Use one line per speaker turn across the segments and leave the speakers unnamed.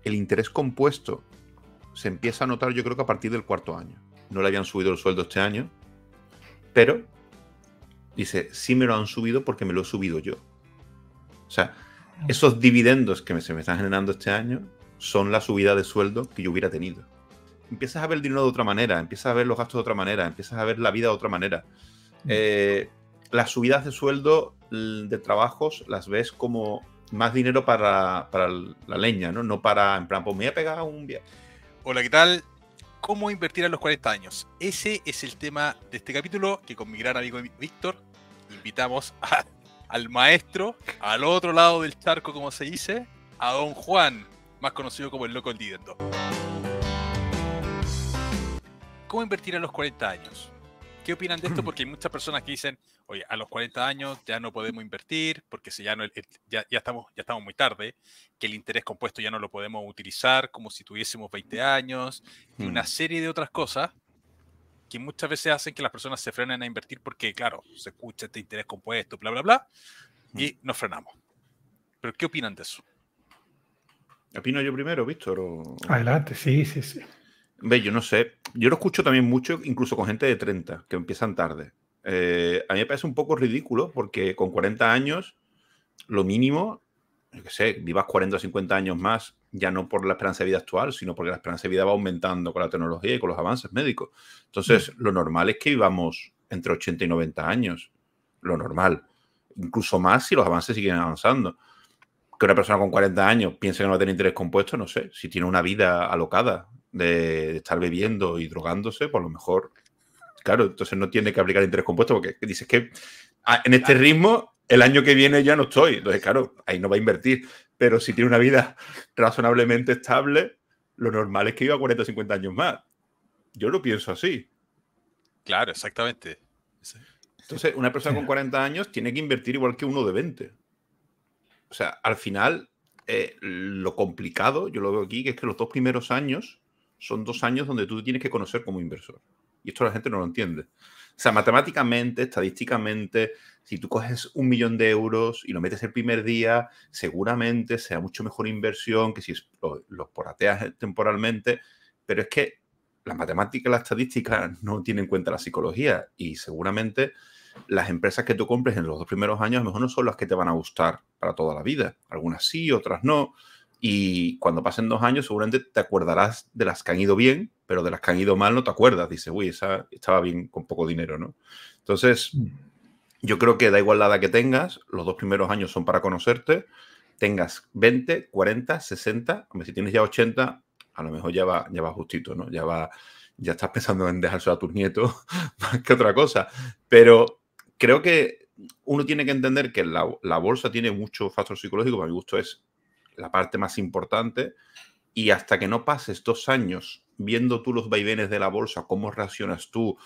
el interés compuesto se empieza a notar, yo creo que a partir del cuarto año. No le habían subido el sueldo este año, pero dice, sí me lo han subido porque me lo he subido yo. O sea, esos dividendos que se me están generando este año son la subida de sueldo que yo hubiera tenido. Empiezas a ver el dinero de otra manera, empiezas a ver los gastos de otra manera, empiezas a ver la vida de otra manera. Las subidas de sueldo de trabajos las ves como más dinero para la leña, ¿no? No para, en plan, pues me voy a pegar un viaje.
Hola, ¿qué tal? ¿Cómo invertir a los 40 años? Ese es el tema de este capítulo que con mi gran amigo Víctor invitamos al maestro, al otro lado del charco, como se dice, a don Juan, más conocido como el loco del dividendo. ¿Cómo invertir a los 40 años? ¿Qué opinan de esto? Porque hay muchas personas que dicen, oye, a los 40 años ya no podemos invertir porque si ya estamos muy tarde, que el interés compuesto ya no lo podemos utilizar como si tuviésemos 20 años, y una serie de otras cosas que muchas veces hacen que las personas se frenen a invertir porque, claro, se escucha este interés compuesto, bla, bla, bla, y nos frenamos. ¿Pero qué opinan de eso?
¿Opino yo primero, Víctor?
Adelante, sí.
Ve, yo no sé. Yo lo escucho también mucho, incluso con gente de 30, que empiezan tarde. A mí me parece un poco ridículo porque con 40 años, lo mínimo, yo qué sé, vivas 40 o 50 años más, ya no por la esperanza de vida actual, sino porque la esperanza de vida va aumentando con la tecnología y con los avances médicos. Entonces, lo normal es que vivamos entre 80 y 90 años. Lo normal. Incluso más si los avances siguen avanzando. Que una persona con 40 años piense que no va a tener interés compuesto, no sé. Si tiene una vida alocada de estar bebiendo y drogándose, pues a lo mejor, claro, entonces no tiene que aplicar interés compuesto porque dices que en este ritmo el año que viene ya no estoy. Entonces, claro, ahí no va a invertir. Pero si tiene una vida razonablemente estable, lo normal es que viva 40 o 50 años más. Yo lo pienso así.
Claro, exactamente.
Entonces, una persona con 40 años tiene que invertir igual que uno de 20. O sea, al final, lo complicado, yo lo veo aquí, que es que los 2 primeros años son 2 años donde tú tienes que conocer como inversor. Y esto la gente no lo entiende. O sea, matemáticamente, estadísticamente, si tú coges 1 millón de euros y lo metes el primer día, seguramente sea mucho mejor inversión que si los porateas temporalmente. Pero es que la matemática y la estadística no tienen en cuenta la psicología y seguramente las empresas que tú compres en los 2 primeros años a lo mejor no son las que te van a gustar para toda la vida. Algunas sí, otras no. Y cuando pasen 2 años seguramente te acordarás de las que han ido bien, pero de las que han ido mal no te acuerdas. Dices, uy, esa estaba bien con poco dinero, ¿no? Entonces, yo creo que da igual la edad que tengas, los 2 primeros años son para conocerte. Tengas 20, 40, 60, hombre, si tienes ya 80, a lo mejor ya va justito, ¿no? Ya estás pensando en dejárselo a tus nietos más que otra cosa. Pero creo que uno tiene que entender que la bolsa tiene mucho factor psicológico, para mi gusto es la parte más importante, y hasta que no pases 2 años viendo tú los vaivenes de la bolsa, cómo reaccionas tú,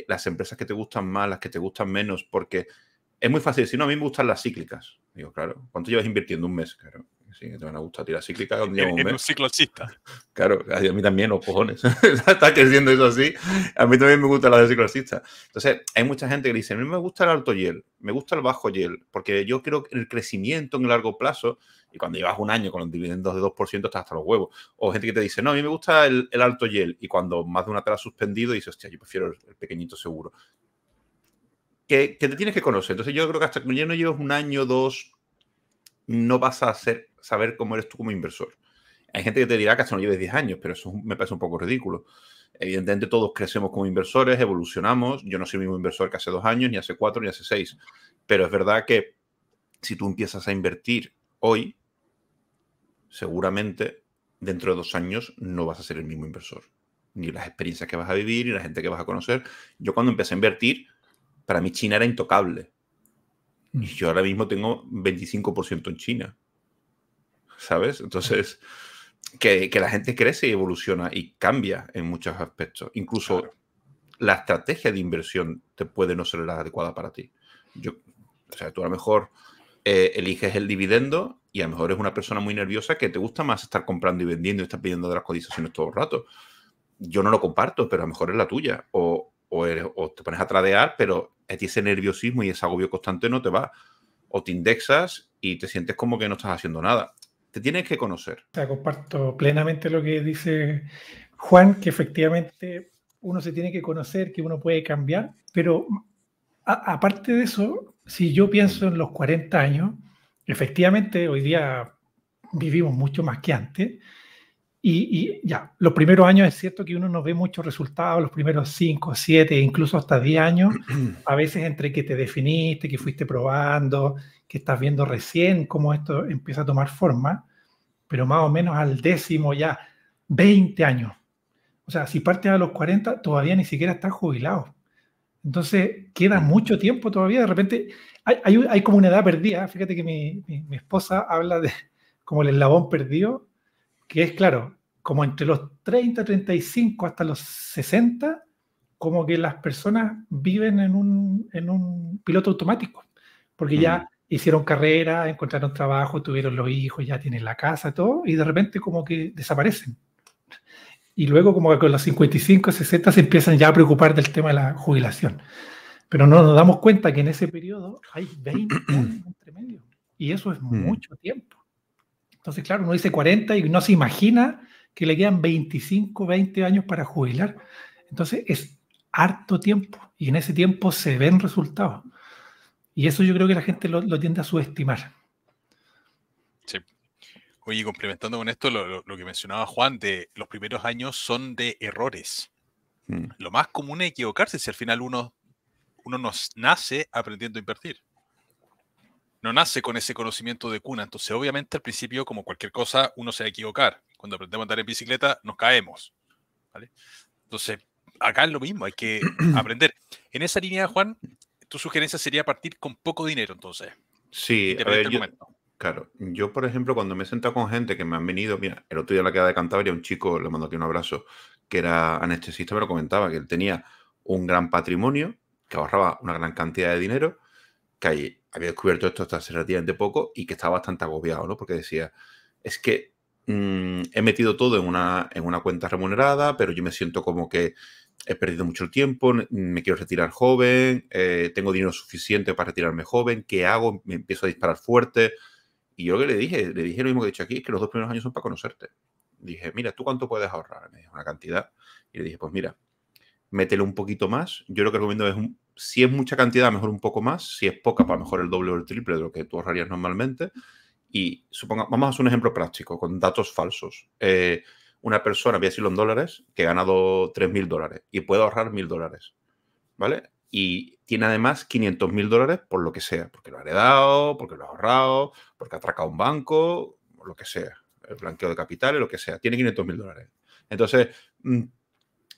las empresas que te gustan más, las que te gustan menos, porque es muy fácil decir, no, a mí me gustan las cíclicas. Digo, claro, ¿cuánto llevas invirtiendo? Un mes, claro. Sí, que te van a gustar tirar cíclicas.
En un ciclo alcista.
Claro, a mí también, los cojones. Está creciendo eso así. A mí también me gusta la de ciclo alcista. Entonces, hay mucha gente que dice, a mí me gusta el alto yield, me gusta el bajo yield, porque yo creo que el crecimiento en el largo plazo, y cuando llevas un año con los dividendos de 2% estás hasta los huevos. O gente que te dice, no, a mí me gusta el alto yield, y cuando más de una te la has suspendido, dices, hostia, yo prefiero el pequeñito seguro. Que te tienes que conocer. Entonces, yo creo que hasta que ya no lleves un año, 2, no vas a saber cómo eres tú como inversor. Hay gente que te dirá que hasta no lleves 10 años, pero eso me parece un poco ridículo. Evidentemente todos crecemos como inversores, evolucionamos. Yo no soy el mismo inversor que hace 2 años, ni hace 4, ni hace 6. Pero es verdad que si tú empiezas a invertir hoy, seguramente dentro de 2 años no vas a ser el mismo inversor. Ni las experiencias que vas a vivir, ni la gente que vas a conocer. Yo cuando empecé a invertir, para mí China era intocable. Y yo ahora mismo tengo 25% en China. ¿Sabes? Entonces, que la gente crece y evoluciona y cambia en muchos aspectos. Incluso claro, la estrategia de inversión te puede no ser la adecuada para ti. O sea, tú a lo mejor eliges el dividendo y a lo mejor eres una persona muy nerviosa que te gusta más estar comprando y vendiendo y estar pidiendo de las cotizaciones todo el rato. Yo no lo comparto, pero a lo mejor es la tuya. O te pones a tradear, pero a ti ese nerviosismo y ese agobio constante no te va. O te indexas y te sientes como que no estás haciendo nada. te tienes que conocer.
O sea, comparto plenamente lo que dice Juan, que efectivamente uno se tiene que conocer, que uno puede cambiar, pero aparte de eso, si yo pienso en los 40 años, efectivamente hoy día vivimos mucho más que antes, y ya, los primeros años es cierto que uno no ve muchos resultados, los primeros 5, 7, incluso hasta 10 años, a veces entre que te definiste, que fuiste probando, que estás viendo recién cómo esto empieza a tomar forma, pero más o menos al 10º ya, 20 años. O sea, si partes a los 40, todavía ni siquiera estás jubilado. Entonces, queda mucho tiempo todavía. De repente, hay como una edad perdida. Fíjate que mi esposa habla de como el eslabón perdido, que es, claro, como entre los 30, 35 hasta los 60, como que las personas viven en un piloto automático, porque ya hicieron carrera, encontraron trabajo, tuvieron los hijos, ya tienen la casa, todo, y de repente como que desaparecen. Y luego como que con los 55, 60 se empiezan ya a preocupar del tema de la jubilación. Pero no nos damos cuenta que en ese periodo hay 20 años entre medio. Y eso es mucho tiempo. Entonces, claro, uno dice 40 y no se imagina que le quedan 25, 20 años para jubilar. Entonces, es harto tiempo. Y en ese tiempo se ven resultados. Y eso yo creo que la gente lo tiende a subestimar.
Sí. Oye, complementando con esto, lo que mencionaba Juan, de los primeros años son de errores. Lo más común es equivocarse si al final uno nos nace aprendiendo a invertir. No nace con ese conocimiento de cuna. Entonces, obviamente, al principio, como cualquier cosa, uno se va a equivocar. Cuando aprendemos a andar en bicicleta, nos caemos, ¿vale? Entonces, acá es lo mismo, hay que aprender. En esa línea, Juan, tu sugerencia sería partir con poco dinero, entonces.
Sí, a ver, claro, yo, por ejemplo, cuando me he sentado con gente que me han venido, mira, el otro día en la queda de Cantabria, un chico, le mando aquí un abrazo, que era anestesista, me lo comentaba, que él tenía un gran patrimonio, que ahorraba una gran cantidad de dinero, que había descubierto esto hasta hace relativamente poco y que estaba bastante agobiado, ¿no? Porque decía, es que he metido todo en una cuenta remunerada, pero yo me siento como que he perdido mucho el tiempo, me quiero retirar joven, tengo dinero suficiente para retirarme joven, ¿qué hago? Me empiezo a disparar fuerte. Y yo lo que le dije lo mismo que he dicho aquí, es que los 2 primeros años son para conocerte. Dije, mira, ¿tú cuánto puedes ahorrar? Me dijo una cantidad. Y le dije, pues mira, métele un poquito más. Yo lo que recomiendo es, si es mucha cantidad, mejor un poco más. Si es poca, para mejor el doble o el triple de lo que tú ahorrarías normalmente. Y vamos a hacer un ejemplo práctico, con datos falsos. Una persona, voy a decirlo en dólares, que ha ganado $3.000 y puede ahorrar $1.000, ¿vale? Y tiene además $500.000 por lo que sea, porque lo ha heredado, porque lo ha ahorrado, porque ha atracado un banco, o lo que sea, el blanqueo de capitales, lo que sea, tiene $500.000. Entonces,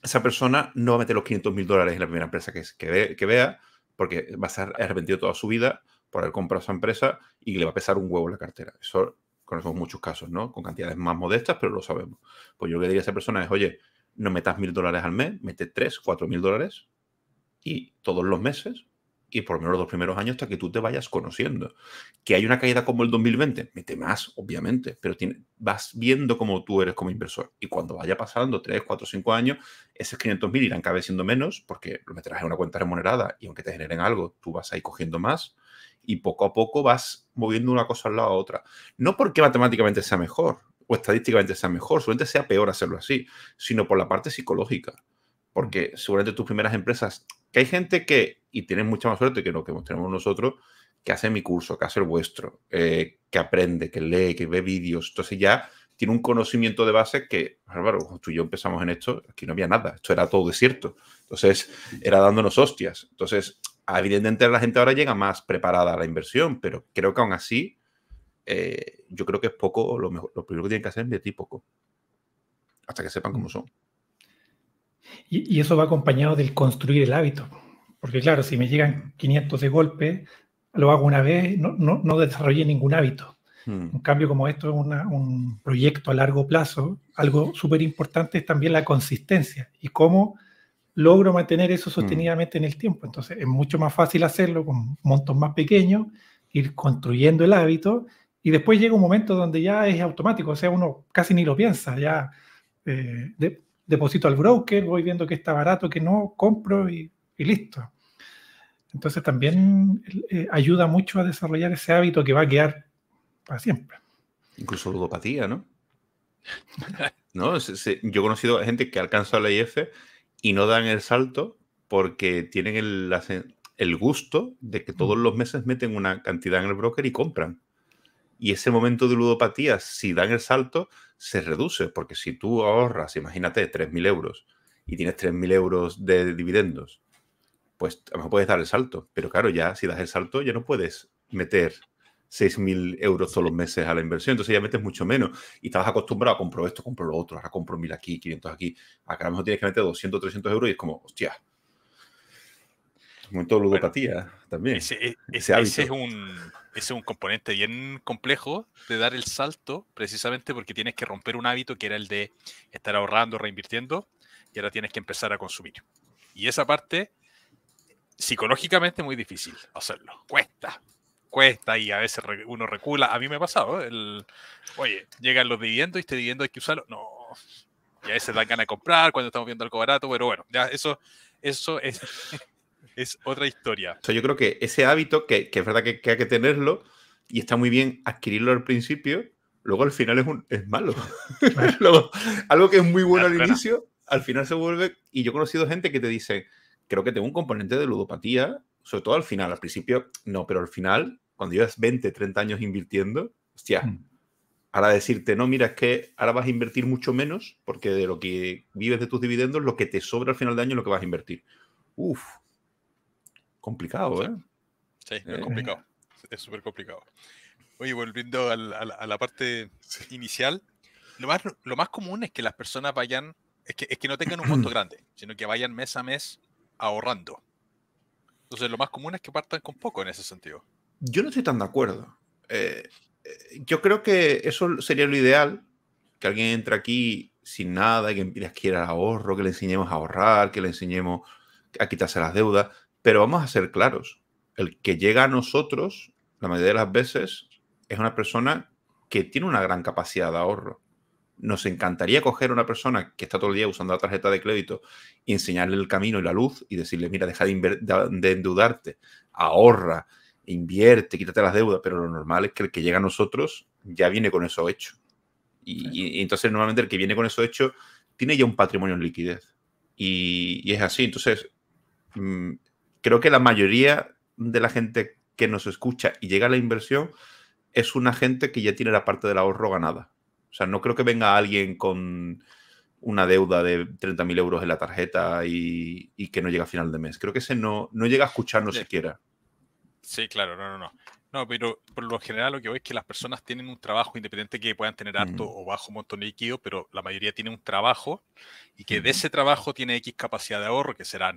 esa persona no va a meter los $500.000 en la primera empresa que vea, porque va a estar arrepentido toda su vida por haber comprado esa empresa y le va a pesar un huevo en la cartera. Eso conocemos muchos casos, ¿no? Con cantidades más modestas, pero lo sabemos. Pues yo lo que diría a esa persona es, oye, no metas $1.000 al mes, mete $3.000, $4.000 y todos los meses y por lo menos los 2 primeros años hasta que tú te vayas conociendo. Que hay una caída como el 2020, mete más, obviamente, pero vas viendo cómo tú eres como inversor. Y cuando vaya pasando 3, 4, 5 años, esos 500.000 irán cada vez siendo menos porque lo meterás en una cuenta remunerada y aunque te generen algo, tú vas a ir cogiendo más y poco a poco vas moviendo una cosa al lado a otra. No porque matemáticamente sea mejor o estadísticamente sea mejor, seguramente sea peor hacerlo así, sino por la parte psicológica. Porque seguramente tus primeras empresas, que hay gente que, y tienen mucha más suerte que lo que tenemos nosotros, que hace mi curso, que hace el vuestro, que aprende, que lee, que ve vídeos. Entonces ya tiene un conocimiento de base que, Álvaro, tú y yo empezamos en esto, aquí no había nada, esto era todo desierto. Entonces era dándonos hostias. Entonces, evidentemente la gente ahora llega más preparada a la inversión, pero creo que aún así, yo creo que es poco, lo primero que tienen que hacer es invertir poco, hasta que sepan cómo son.
Y eso va acompañado del construir el hábito. Porque claro, si me llegan 500 de golpe, lo hago una vez, no desarrollé ningún hábito. En cambio, como esto es un proyecto a largo plazo, algo súper importante es también la consistencia y cómo logro mantener eso sostenidamente en el tiempo. Entonces, es mucho más fácil hacerlo con montos más pequeños, ir construyendo el hábito y después llega un momento donde ya es automático, o sea, uno casi ni lo piensa, ya deposito al broker, voy viendo que está barato, que no, compro y listo. Entonces también ayuda mucho a desarrollar ese hábito que va a quedar para siempre.
Incluso ludopatía, ¿no? ¿No? Yo he conocido gente que alcanza la IF y no dan el salto porque tienen el gusto de que todos los meses meten una cantidad en el broker y compran. Y ese momento de ludopatía, si dan el salto, se reduce. Porque si tú ahorras, imagínate, 3.000 euros y tienes 3.000 euros de dividendos, pues a lo mejor puedes dar el salto. Pero claro, ya si das el salto, ya no puedes meter 6.000 euros todos los meses a la inversión. Entonces ya metes mucho menos. Y estabas acostumbrado a compro esto, compro lo otro, ahora compro 1.000 aquí, 500 aquí. Acá a lo mejor tienes que meter 200, 300 euros y es como, hostia. Un momento de ludopatía también.
Ese es un componente bien complejo de dar el salto, precisamente porque tienes que romper un hábito que era el de estar ahorrando, reinvirtiendo, y ahora tienes que empezar a consumir. Y esa parte, psicológicamente, es muy difícil hacerlo. Cuesta y a veces uno recula. A mí me ha pasado, oye, llegan los dividendos y este dividendo hay que usarlo. No. Y a veces dan ganas de comprar cuando estamos viendo algo barato, pero bueno, ya eso es otra historia.
O sea, yo creo que ese hábito, que es verdad que hay que tenerlo y está muy bien adquirirlo al principio, luego al final es malo. Luego, algo que es muy bueno al inicio, al final se vuelve... Y yo he conocido gente que te dice, creo que tengo un componente de ludopatía, sobre todo al final. Al principio, no, pero al final, cuando llevas 20, 30 años invirtiendo, hostia, ahora decirte, no, mira, es que ahora vas a invertir mucho menos porque de lo que vives de tus dividendos, lo que te sobra al final de año es lo que vas a invertir. Uf. Complicado, ¿eh?
Sí, es complicado. Es súper complicado. Oye, volviendo a la parte inicial, lo más común es que las personas vayan, es que no tengan un monto grande, sino que vayan mes a mes ahorrando. Entonces, lo más común es que partan con poco en ese sentido.
Yo no estoy tan de acuerdo. Yo creo que eso sería lo ideal, que alguien entre aquí sin nada y que adquiera el ahorro, que le enseñemos a ahorrar, que le enseñemos a quitarse las deudas. Pero vamos a ser claros, el que llega a nosotros, la mayoría de las veces, es una persona que tiene una gran capacidad de ahorro. Nos encantaría coger a una persona que está todo el día usando la tarjeta de crédito y enseñarle el camino y la luz y decirle, mira, deja de endeudarte, ahorra, invierte, quítate las deudas, pero lo normal es que el que llega a nosotros ya viene con eso hecho. Y entonces normalmente el que viene con eso hecho tiene ya un patrimonio en liquidez. Y es así. Entonces... creo que la mayoría de la gente que nos escucha y llega a la inversión es una gente que ya tiene la parte del ahorro ganada. O sea, no creo que venga alguien con una deuda de 30.000 euros en la tarjeta y que no llega a final de mes. Creo que ese no llega a escucharnos siquiera.
Sí, claro, no. No, pero por lo general lo que veo es que las personas tienen un trabajo independiente que puedan tener alto o bajo monto líquido, pero la mayoría tiene un trabajo y que de ese trabajo tiene X capacidad de ahorro, que serán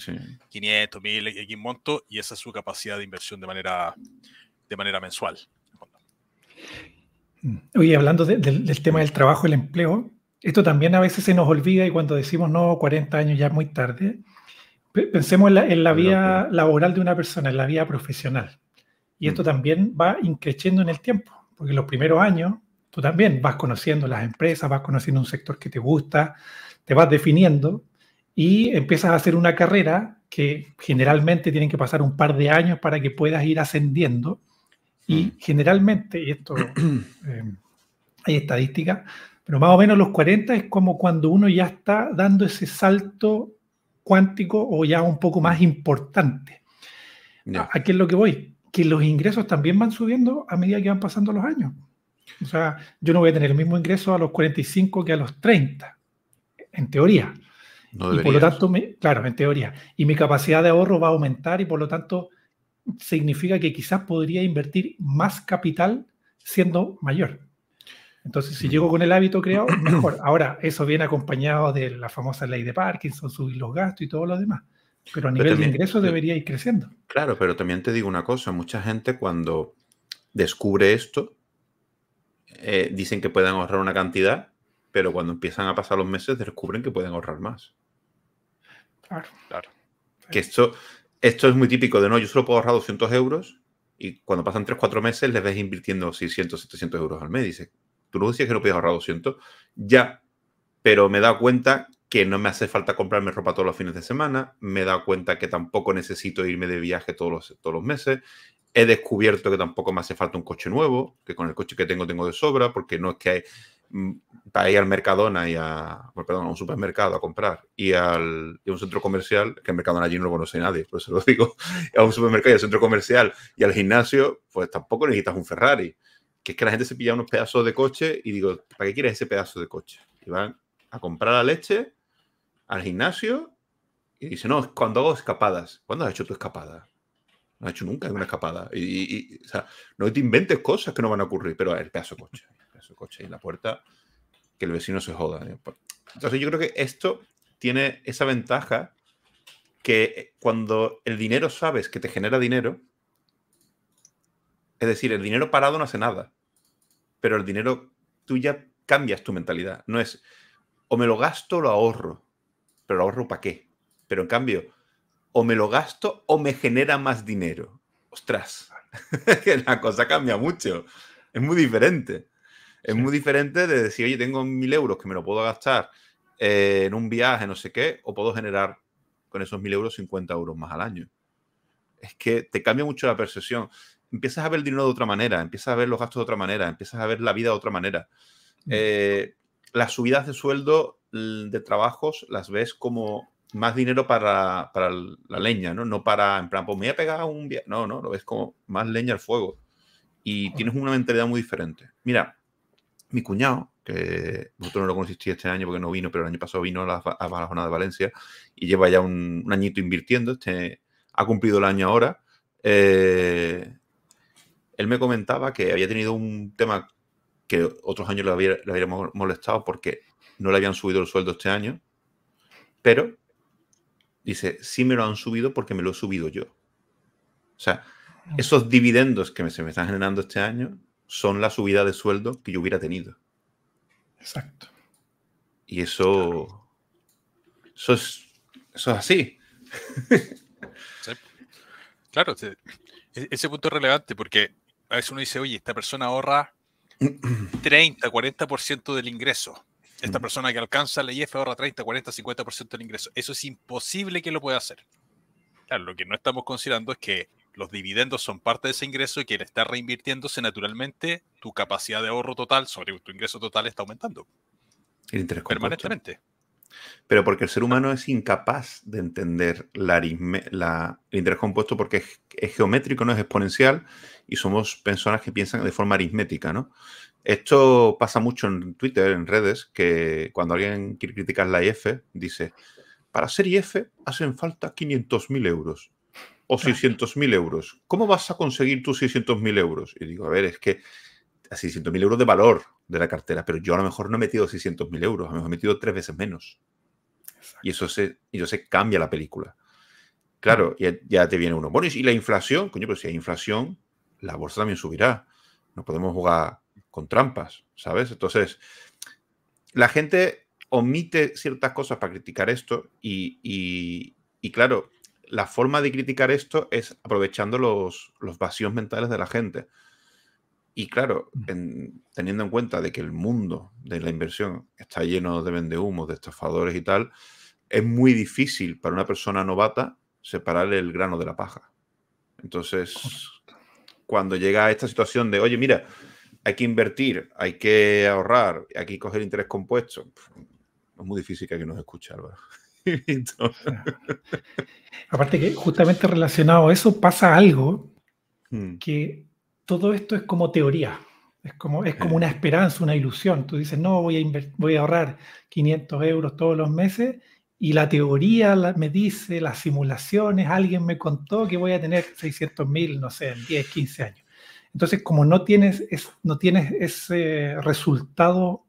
500, 1000, X monto, y esa es su capacidad de inversión de manera mensual.
Oye, hablando del tema del trabajo y el empleo, esto también a veces se nos olvida y cuando decimos no, 40 años ya es muy tarde, pensemos en la vía laboral de una persona, en la vía profesional. Y esto también va increciendo en el tiempo, porque en los primeros años tú también vas conociendo las empresas, vas conociendo un sector que te gusta, te vas definiendo y empiezas a hacer una carrera que generalmente tienen que pasar un par de años para que puedas ir ascendiendo. Y generalmente, y esto hay estadísticas, pero más o menos los 40 es como cuando uno ya está dando ese salto cuántico o ya un poco más importante. ¿A qué es lo que voy? Que los ingresos también van subiendo a medida que van pasando los años. O sea, yo no voy a tener el mismo ingreso a los 45 que a los 30, en teoría.
No
y por lo tanto, claro, en teoría. Y mi capacidad de ahorro va a aumentar y por lo tanto significa que quizás podría invertir más capital siendo mayor. Entonces, si llego con el hábito creado, mejor. Ahora, eso viene acompañado de la famosa ley de Parkinson, subir los gastos y todo lo demás. Pero a nivel de ingresos debería ir creciendo.
Claro, pero también te digo una cosa. Mucha gente cuando descubre esto, dicen que pueden ahorrar una cantidad, pero cuando empiezan a pasar los meses descubren que pueden ahorrar más.
Claro.
Que esto es muy típico de, no, yo solo puedo ahorrar 200 euros y cuando pasan 3-4 meses les ves invirtiendo 600, 700 euros al mes. Dice, tú no decías que no podías ahorrar 200. Ya, pero me he dado cuenta que no me hace falta comprarme ropa todos los fines de semana. Me he dado cuenta que tampoco necesito irme de viaje todos los meses. He descubierto que tampoco me hace falta un coche nuevo, que con el coche que tengo de sobra, porque no es que para ir al Mercadona a un supermercado a comprar y a un centro comercial, que el Mercadona allí no lo conoce nadie, por eso lo digo, a un supermercado y al centro comercial y al gimnasio, pues tampoco necesitas un Ferrari. Que es que la gente se pilla unos pedazos de coche y digo, ¿para qué quieres ese pedazo de coche? Y van a comprar la leche al gimnasio y dicen, no, cuando hago escapadas. ¿Cuándo has hecho tu escapada? No has hecho nunca una escapada. O sea, no te inventes cosas que no van a ocurrir, pero el pedazo de coche en la puerta, que el vecino se joda. Entonces yo creo que esto tiene esa ventaja que cuando el dinero sabes que te genera dinero, es decir, el dinero parado no hace nada, pero el dinero, tú ya cambias tu mentalidad. No es, o me lo gasto o lo ahorro, pero ¿lo ahorro para qué? Pero en cambio, o me lo gasto o me genera más dinero. Ostras, que la cosa cambia mucho. Es muy diferente. Es muy diferente de decir, oye, tengo 1.000 euros que me lo puedo gastar en un viaje, no sé qué, o puedo generar con esos 1.000 euros 50 euros más al año. Es que te cambia mucho la percepción. Empiezas a ver el dinero de otra manera, empiezas a ver los gastos de otra manera, empiezas a ver la vida de otra manera. Las subidas de sueldo de trabajos las ves como más dinero para la leña, ¿no? No para, en plan, pues me voy a pegar un viaje. No, lo ves como más leña al fuego. Y tienes una mentalidad muy diferente. Mira, mi cuñado, que vosotros no lo conocisteis este año porque no vino, pero el año pasado vino a la jornada de Valencia y lleva ya un añito invirtiendo. Ha cumplido el año ahora. Él me comentaba que había tenido un tema que otros años le había molestado porque no le habían subido el sueldo este año, pero dice, sí me lo han subido porque me lo he subido yo. O sea, esos dividendos que se me están generando este año son la subida de sueldo que yo hubiera tenido.
Exacto.
Y eso es así.
Sí. Claro, ese punto es relevante porque a veces uno dice, oye, esta persona ahorra 30, 40% del ingreso. Esta persona que alcanza la IF ahorra 30, 40, 50% del ingreso. Eso es imposible que lo pueda hacer. Claro, lo que no estamos considerando es que los dividendos son parte de ese ingreso y que al estar reinvirtiéndose naturalmente, tu capacidad de ahorro total sobre tu ingreso total está aumentando.
El interés compuesto.
Permanentemente.
Pero porque el ser humano es incapaz de entender el interés compuesto porque es geométrico, no es exponencial y somos personas que piensan de forma aritmética, ¿no? Esto pasa mucho en Twitter, en redes, que cuando alguien quiere criticar la IF, dice, para ser IF hacen falta 500.000 euros o 600.000 euros. ¿Cómo vas a conseguir tus 600.000 euros? Y digo, a ver, es que a 600.000 euros de valor de la cartera, pero yo a lo mejor no he metido 600.000 euros, a lo mejor he metido 3 veces menos. Exacto. Y eso se cambia la película. Claro, ya te viene uno. Bueno, y la inflación, coño, pero si hay inflación, la bolsa también subirá. No podemos jugar con trampas, ¿sabes? Entonces, la gente omite ciertas cosas para criticar esto y claro, la forma de criticar esto es aprovechando los vacíos mentales de la gente. Y claro, teniendo en cuenta de que el mundo de la inversión está lleno de vendehumos, de estafadores y tal, es muy difícil para una persona novata separar el grano de la paja. Entonces, cuando llega a esta situación de, oye, mira, hay que invertir, hay que ahorrar, hay que coger interés compuesto, es muy difícil que alguien nos escuche, Álvaro.
Aparte que justamente relacionado a eso pasa algo que todo esto es como teoría, es como una esperanza, una ilusión. Tú dices, no, voy a ahorrar 500 euros todos los meses y la teoría me dice, las simulaciones, alguien me contó que voy a tener 600.000, no sé, en 10, 15 años. Entonces, como no tienes ese resultado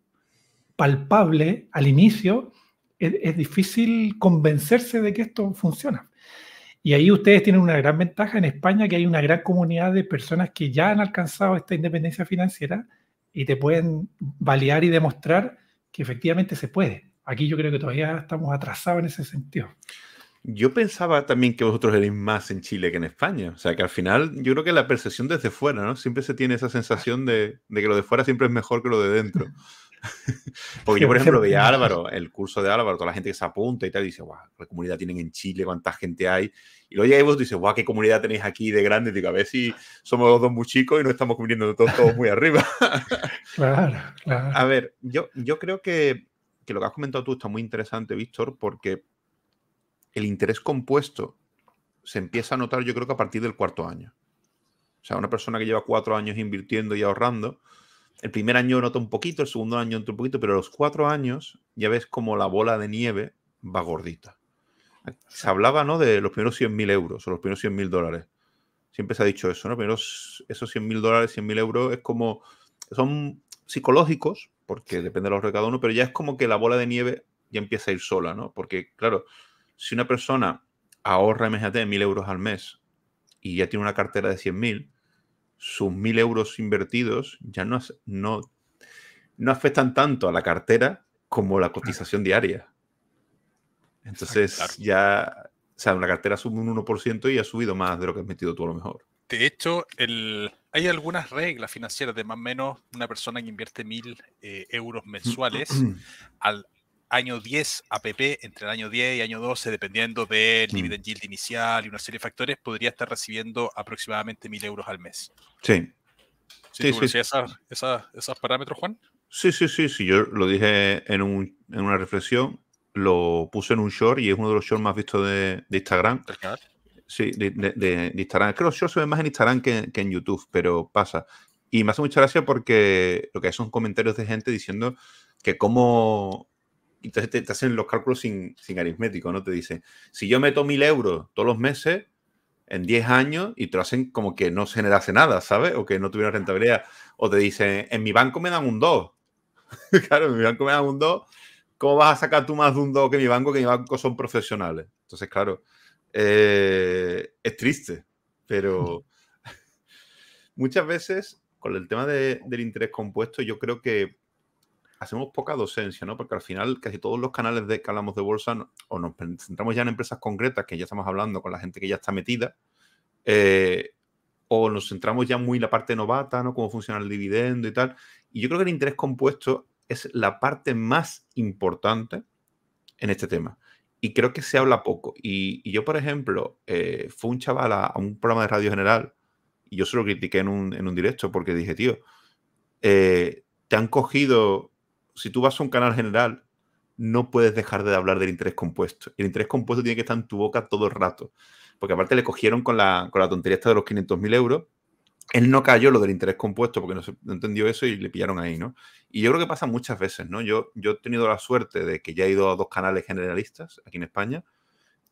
palpable al inicio, es difícil convencerse de que esto funciona. Y ahí ustedes tienen una gran ventaja en España, que hay una gran comunidad de personas que ya han alcanzado esta independencia financiera y te pueden validar y demostrar que efectivamente se puede. Aquí yo creo que todavía estamos atrasados en ese sentido.
Yo pensaba también que vosotros erais más en Chile que en España. O sea, que al final yo creo que la percepción desde fuera, ¿no? Siempre se tiene esa sensación de que lo de fuera siempre es mejor que lo de dentro. Porque yo, por ejemplo, veía a Álvaro, el curso de Álvaro, toda la gente que se apunta y tal, y dice, guau, ¿qué comunidad tienen en Chile? ¿Cuánta gente hay? Y luego llega vos y dices, guau, ¿qué comunidad tenéis aquí de grande? Y digo, a ver si somos los dos muy chicos y no estamos viniendo todos muy arriba.
Claro, claro.
A ver, yo creo que lo que has comentado tú está muy interesante, Víctor, porque el interés compuesto se empieza a notar, yo creo que a partir del 4.º año. O sea, una persona que lleva 4 años invirtiendo y ahorrando, el primer año nota un poquito, el segundo año nota un poquito, pero a los 4 años ya ves como la bola de nieve va gordita. Se hablaba, ¿no?, de los primeros 100.000 euros o los primeros 100.000 dólares. Siempre se ha dicho eso, ¿no? Esos 100.000 dólares, 100.000 euros, es como... Son psicológicos, porque depende de los de cada uno, pero ya es como que la bola de nieve ya empieza a ir sola, ¿no? Porque, claro, si una persona ahorra, imagínate, 1.000 euros al mes y ya tiene una cartera de 100.000, sus 1.000 euros invertidos ya no afectan tanto a la cartera como la cotización diaria. Entonces, claro, ya, o sea, una cartera sube un 1% y ha subido más de lo que has metido tú a lo mejor.
De hecho, hay algunas reglas financieras de más o menos una persona que invierte 1.000 euros mensuales al año 10 APP, entre el año 10 y año 12, dependiendo del dividend yield inicial y una serie de factores, podría estar recibiendo aproximadamente 1.000 euros al mes.
Sí.
¿Sí, tú conocías esos parámetros, Juan?
Sí. Yo lo dije en una reflexión, lo puse en un short y es uno de los shorts más vistos de Instagram.
¿Del canal?
Sí, de Instagram. Creo que los shorts se ven más en Instagram que en YouTube, pero pasa. Y me hace mucha gracia porque lo que hay son comentarios de gente diciendo que cómo... Entonces te hacen los cálculos sin aritmético, ¿no? Te dicen, si yo meto 1.000 euros todos los meses, en 10 años, y te lo hacen como que no se generase nada, ¿sabes? O que no tuviera rentabilidad. O te dicen, en mi banco me dan un 2. Claro, en mi banco me dan un 2. ¿Cómo vas a sacar tú más de un 2 que mi banco? Que mi banco son profesionales. Entonces, claro, es triste, pero muchas veces con el tema del interés compuesto yo creo que hacemos poca docencia, ¿no? Porque al final casi todos los canales que hablamos de bolsa o nos centramos ya en empresas concretas que ya estamos hablando con la gente que ya está metida, o nos centramos ya muy en la parte novata, ¿no? Cómo funciona el dividendo y tal. Y yo creo que el interés compuesto es la parte más importante en este tema. Y creo que se habla poco. Y yo, por ejemplo, fue un chaval a un programa de Radio General y yo se lo critiqué en un directo porque dije, tío, te han cogido... Si tú vas a un canal general, no puedes dejar de hablar del interés compuesto. El interés compuesto tiene que estar en tu boca todo el rato. Porque aparte le cogieron con la tontería esta de los 500.000 euros. Él no cayó lo del interés compuesto porque no entendió eso y le pillaron ahí, ¿no? Y yo creo que pasa muchas veces, ¿no? Yo he tenido la suerte de que ya he ido a 2 canales generalistas aquí en España.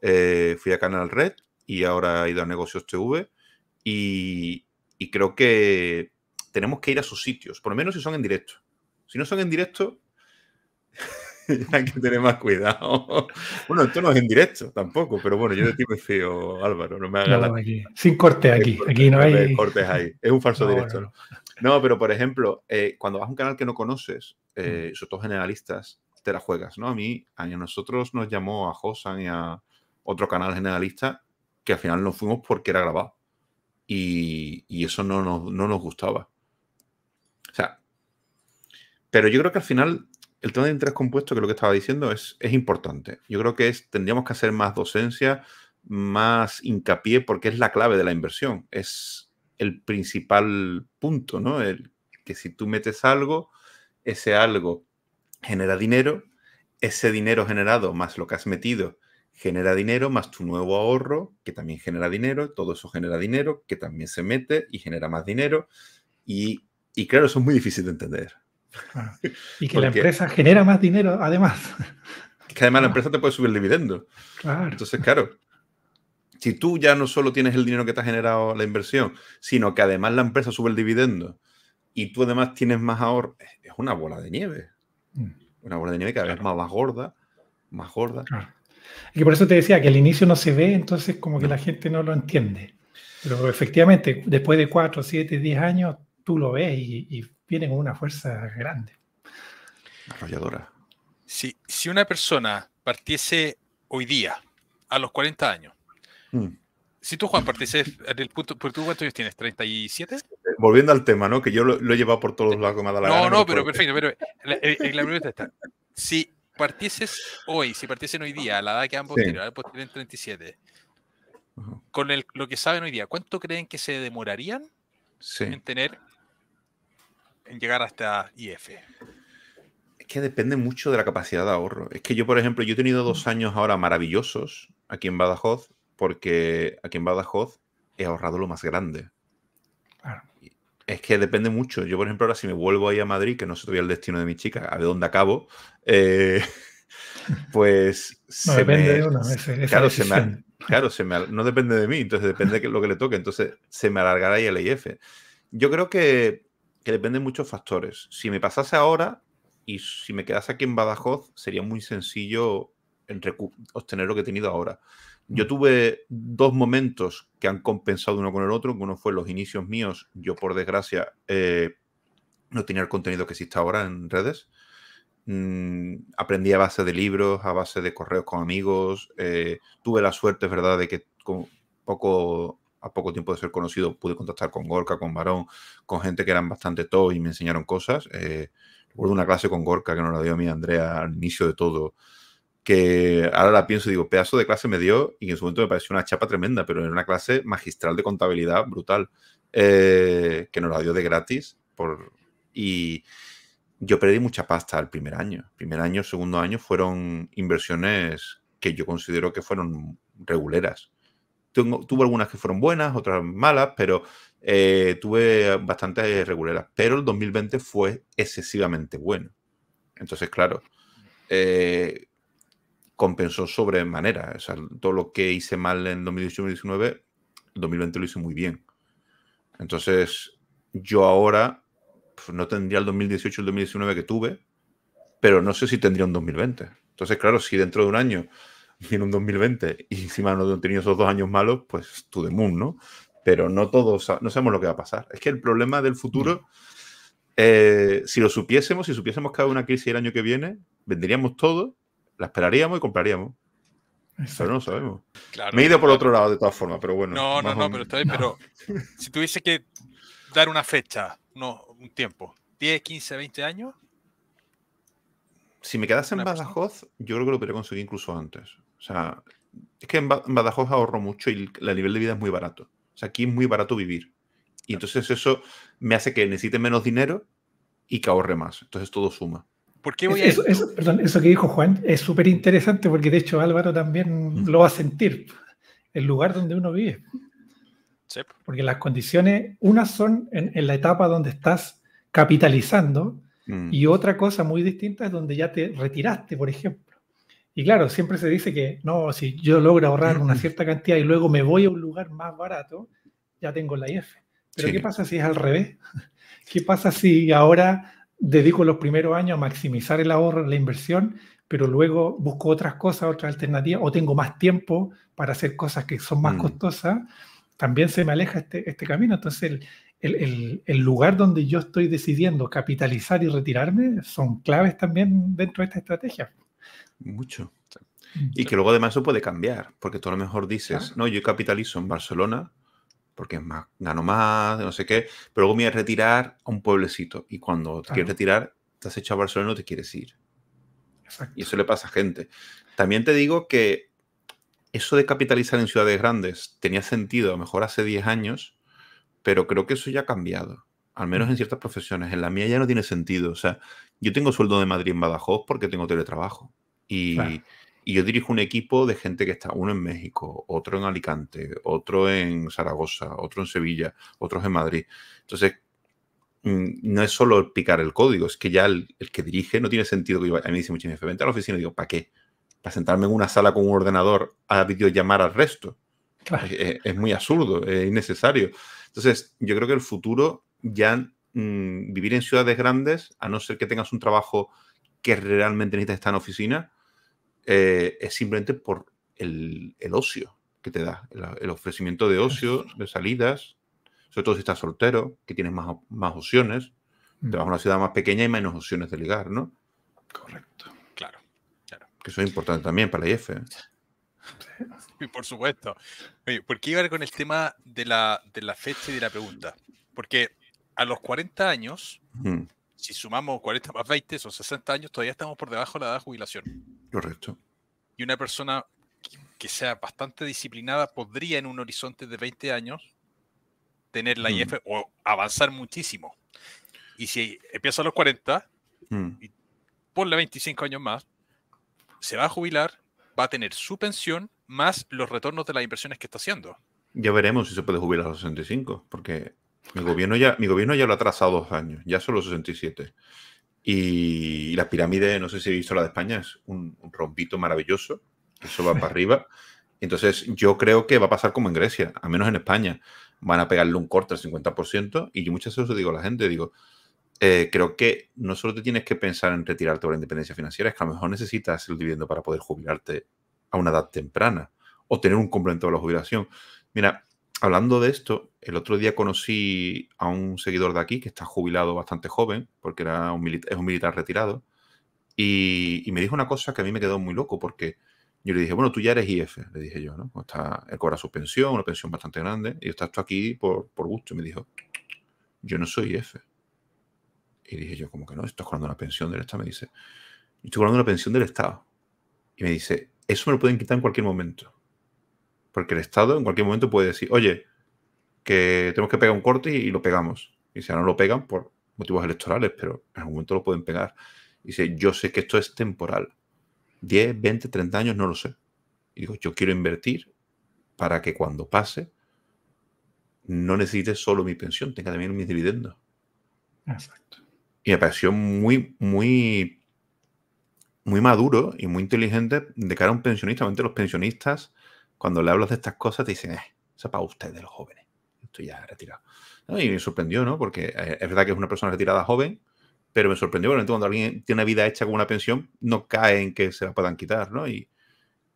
Fui a Canal Red y ahora he ido a Negocios TV. Y creo que tenemos que ir a sus sitios, por lo menos si son en directo. Si no son en directo, hay que tener más cuidado. Bueno, esto no es en directo tampoco, pero bueno, yo de ti me fío, Álvaro, no me hagas
sin corte aquí. Aquí no hay
cortes ahí. Es un falso directo. No, pero por ejemplo, cuando vas a un canal que no conoces, sobre todo generalistas, te la juegas, ¿no? A nosotros nos llamó a Josan y a otro canal generalista que al final nos fuimos porque era grabado. Y eso no nos gustaba. O sea, pero yo creo que al final el tema de interés compuesto, que es lo que estaba diciendo, es importante. Yo creo que tendríamos que hacer más docencia, más hincapié, porque es la clave de la inversión. Es el principal punto, ¿no? Que si tú metes algo, ese algo genera dinero, ese dinero generado más lo que has metido genera dinero, más tu nuevo ahorro, que también genera dinero, todo eso genera dinero, que también se mete y genera más dinero. Y claro, eso es muy difícil de entender.
Claro. Y que la empresa genera más dinero, además.
Es que además la empresa te puede subir el dividendo.
Claro.
Entonces, claro, si tú ya no solo tienes el dinero que te ha generado la inversión, sino que además la empresa sube el dividendo y tú además tienes más ahorro, es una bola de nieve. Una bola de nieve cada vez más gorda, más gorda.
Claro. Y por eso te decía que al inicio no se ve, entonces como que la gente no lo entiende. Pero efectivamente, después de 4, 7, 10 años, tú lo ves y viene con una fuerza grande.
Arrolladora.
Si una persona partiese hoy día, a los 40 años, Si tú, Juan, participes en el punto, ¿por tú cuántos años tienes? ¿37?
Volviendo al tema, ¿no? Que yo lo he llevado por todos los lados que me ha dado la gana.
No, pero perfecto. Pero la pregunta está. Si partieses hoy día, a la edad que ambos tienen, ahora pues tienen 37, con lo que saben hoy día, ¿cuánto creen que se demorarían en llegar hasta IF?
Es que depende mucho de la capacidad de ahorro. Es que yo, por ejemplo, yo he tenido 2 años ahora maravillosos aquí en Badajoz, porque aquí en Badajoz he ahorrado lo más grande.
Claro.
Es que depende mucho. Yo, por ejemplo, ahora si me vuelvo ahí a Madrid, que no sé todavía el destino de mi chica, a ver dónde acabo, pues
no depende de uno,
no depende de mí, entonces depende de lo que le toque, entonces se me alargará ahí el IF. Yo creo que depende de muchos factores. Si me pasase ahora y si me quedase aquí en Badajoz, sería muy sencillo obtener lo que he tenido ahora. Yo tuve 2 momentos que han compensado uno con el otro. Uno fue los inicios míos. Yo, por desgracia, no tenía el contenido que existe ahora en redes. Aprendí a base de libros, a base de correos con amigos. Tuve la suerte, es verdad, de que a poco tiempo de ser conocido pude contactar con Gorka, con Barón, con gente que eran bastante top y me enseñaron cosas. Recuerdo una clase con Gorka que nos la dio a mí Andrea al inicio de todo, que ahora la pienso y digo, pedazo de clase me dio, y en su momento me pareció una chapa tremenda, pero era una clase magistral de contabilidad brutal, que nos la dio de gratis. Y yo perdí mucha pasta el primer año. Primer año, segundo año fueron inversiones que yo considero que fueron reguleras. Tuve algunas que fueron buenas, otras malas, pero tuve bastantes reguleras. Pero el 2020 fue excesivamente bueno. Entonces, claro, compensó sobremanera. O sea, todo lo que hice mal en 2018-2019, el 2020 lo hice muy bien. Entonces, yo ahora pues, no tendría el 2018 y el 2019 que tuve, pero no sé si tendría un 2020. Entonces, claro, si dentro de un año viene un 2020 y encima no he tenido esos 2 años malos, pues to the moon, ¿no? Pero no todos, no sabemos lo que va a pasar. Es que el problema del futuro, si lo supiésemos, si supiésemos que hay una crisis el año que viene, venderíamos todo, la esperaríamos y compraríamos. Exacto. Pero no lo sabemos.
Claro,
me he ido por otro lado de todas formas, pero bueno.
No, pero está bien, pero si tuviese que dar una fecha, un tiempo, 10, 15, 20 años.
Si me quedase en Badajoz, yo creo que lo podría conseguir incluso antes. O sea, es que en Badajoz ahorro mucho y el nivel de vida es muy barato. O sea, aquí es muy barato vivir. Y entonces eso me hace que necesite menos dinero y que ahorre más. Entonces todo suma.
¿Por qué voy
perdón, eso que dijo Juan es súper interesante porque de hecho Álvaro también lo va a sentir. El lugar donde uno vive.
Sí.
Porque las condiciones, unas son en la etapa donde estás capitalizando y otra cosa muy distinta es donde ya te retiraste, por ejemplo. Y claro, siempre se dice que no, si yo logro ahorrar una cierta cantidad y luego me voy a un lugar más barato, ya tengo la IF. Pero ¿qué pasa si es al revés? ¿Qué pasa si ahora dedico los primeros años a maximizar el ahorro, la inversión, pero luego busco otras cosas, otras alternativas, o tengo más tiempo para hacer cosas que son más costosas? También se me aleja este camino. Entonces, el lugar donde yo estoy decidiendo capitalizar y retirarme son claves también dentro de esta estrategia.
Mucho. Y que luego además eso puede cambiar, porque tú a lo mejor dices, no, yo capitalizo en Barcelona porque gano más, no sé qué, pero luego me voy a retirar a un pueblecito y cuando te quieres retirar, te has hecho a Barcelona y no te quieres ir. Exacto. Y eso le pasa a gente. También te digo que eso de capitalizar en ciudades grandes tenía sentido a lo mejor hace 10 años, pero creo que eso ya ha cambiado, al menos en ciertas profesiones. En la mía ya no tiene sentido. O sea, yo tengo sueldo de Madrid en Badajoz porque tengo teletrabajo. Y yo dirijo un equipo de gente que está, uno en México, otro en Alicante, otro en Zaragoza, otro en Sevilla, otros en Madrid. Entonces, no es solo picar el código, es que ya el que dirige no tiene sentido que yo, a mí dice mucho mi jefe, vente a la oficina y digo, ¿para qué? Para sentarme en una sala con un ordenador a videollamar al resto. Claro. Es muy absurdo, es innecesario. Entonces, yo creo que el futuro ya vivir en ciudades grandes, a no ser que tengas un trabajo que realmente necesitas estar en oficina, es simplemente por el ocio que te da, el ofrecimiento de ocio, de salidas, sobre todo si estás soltero, que tienes más opciones, te vas a una ciudad más pequeña y menos opciones de ligar, ¿no?
Correcto.
Claro.
Que eso es importante también para la IF.
Por supuesto. Oye, ¿por qué iba con el tema de la fecha y de la pregunta? Porque a los 40 años, si sumamos 40 más 20, son 60 años, todavía estamos por debajo de la edad de jubilación.
Correcto.
Y una persona que sea bastante disciplinada podría en un horizonte de 20 años tener la IF o avanzar muchísimo. Y si empieza a los 40, y ponle 25 años más, se va a jubilar, va a tener su pensión más los retornos de las inversiones que está haciendo.
Ya veremos si se puede jubilar a los 65, porque mi gobierno ya lo ha atrasado 2 años, ya son los 67. Y la pirámide, no sé si he visto la de España, es un rompito maravilloso, eso va para arriba. Entonces yo creo que va a pasar como en Grecia, al menos en España. Van a pegarle un corte al 50%, y yo muchas veces digo a la gente, digo, creo que no solo te tienes que pensar en retirarte por la independencia financiera, es que a lo mejor necesitas el dividendo para poder jubilarte a una edad temprana o tener un complemento de la jubilación. Mira, hablando de esto, el otro día conocí a un seguidor de aquí que está jubilado bastante joven, porque es un militar retirado, y me dijo una cosa que a mí me quedó muy loco, porque yo le dije, bueno, tú ya eres IF, le dije yo, ¿no? Él cobra su pensión, una pensión bastante grande, y estás tú aquí por gusto. Y me dijo, yo no soy IF. Y dije yo, ¿cómo que no? ¿Estás cobrando una pensión del Estado? Me dice, yo estoy cobrando una pensión del Estado. Y me dice, eso me lo pueden quitar en cualquier momento. Porque el Estado en cualquier momento puede decir, oye, que tenemos que pegar un corte y lo pegamos. Y si ahora no lo pegan por motivos electorales, pero en algún momento lo pueden pegar. Y dice, yo sé que esto es temporal. 10, 20, 30 años, no lo sé. Y digo, yo quiero invertir para que cuando pase no necesite solo mi pensión, tenga también mis dividendos.
Exacto.
Y me pareció muy, muy, muy maduro y muy inteligente de cara a un pensionista. Obviamente los pensionistas, cuando le hablas de estas cosas, te dicen, eso es para ustedes los jóvenes. Estoy ya retirado. ¿No? Y me sorprendió, ¿no? Porque es verdad que es una persona retirada joven, pero me sorprendió porque cuando alguien tiene una vida hecha con una pensión, no cae en que se la puedan quitar, ¿no? Y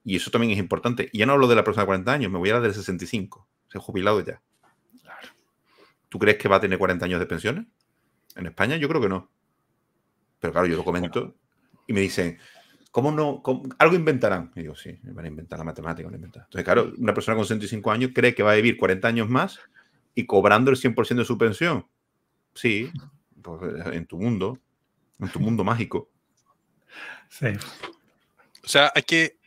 eso también es importante. Y ya no hablo de la persona de 40 años, me voy a la del 65. Se ha jubilado ya. Claro. ¿Tú crees que va a tener 40 años de pensiones? En España yo creo que no. Pero claro, yo lo comento y me dicen, ¿cómo no? Algo inventarán. Y digo, sí, me van a inventar la matemática. Entonces, claro, una persona con 65 años cree que va a vivir 40 años más y cobrando el 100% de su pensión. Sí, pues en tu mundo mágico.
Sí.
O sea, hay que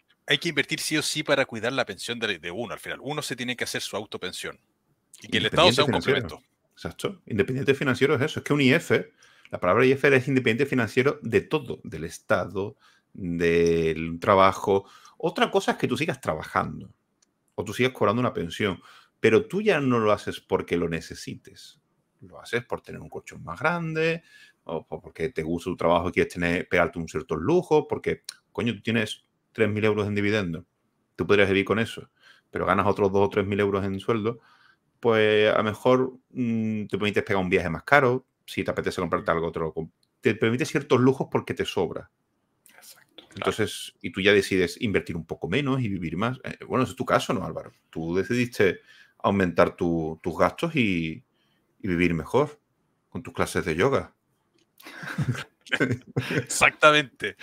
invertir sí o sí para cuidar la pensión de uno al final. Uno se tiene que hacer su autopensión. Y que el Estado sea un complemento.
Exacto. Independiente financiero es eso. Es que un IF, la palabra IF es independiente financiero de todo. Del Estado, del trabajo. Otra cosa es que tú sigas trabajando. O tú sigas cobrando una pensión. Pero tú ya no lo haces porque lo necesites. Lo haces por tener un colchón más grande, o porque te gusta tu trabajo y quieres pegarte un cierto lujo, porque, coño, tú tienes 3.000 euros en dividendo. Tú podrías vivir con eso, pero ganas otros 2.000 o 3.000 euros en sueldo, pues a lo mejor te permites pegar un viaje más caro, si te apetece comprarte algo otro. Te permite ciertos lujos porque te sobra.
Exacto.
Entonces, claro. Y tú ya decides invertir un poco menos y vivir más. Bueno, ese es tu caso, ¿no, Álvaro? Tú decidiste aumentar tus gastos y vivir mejor con tus clases de yoga.
Exactamente.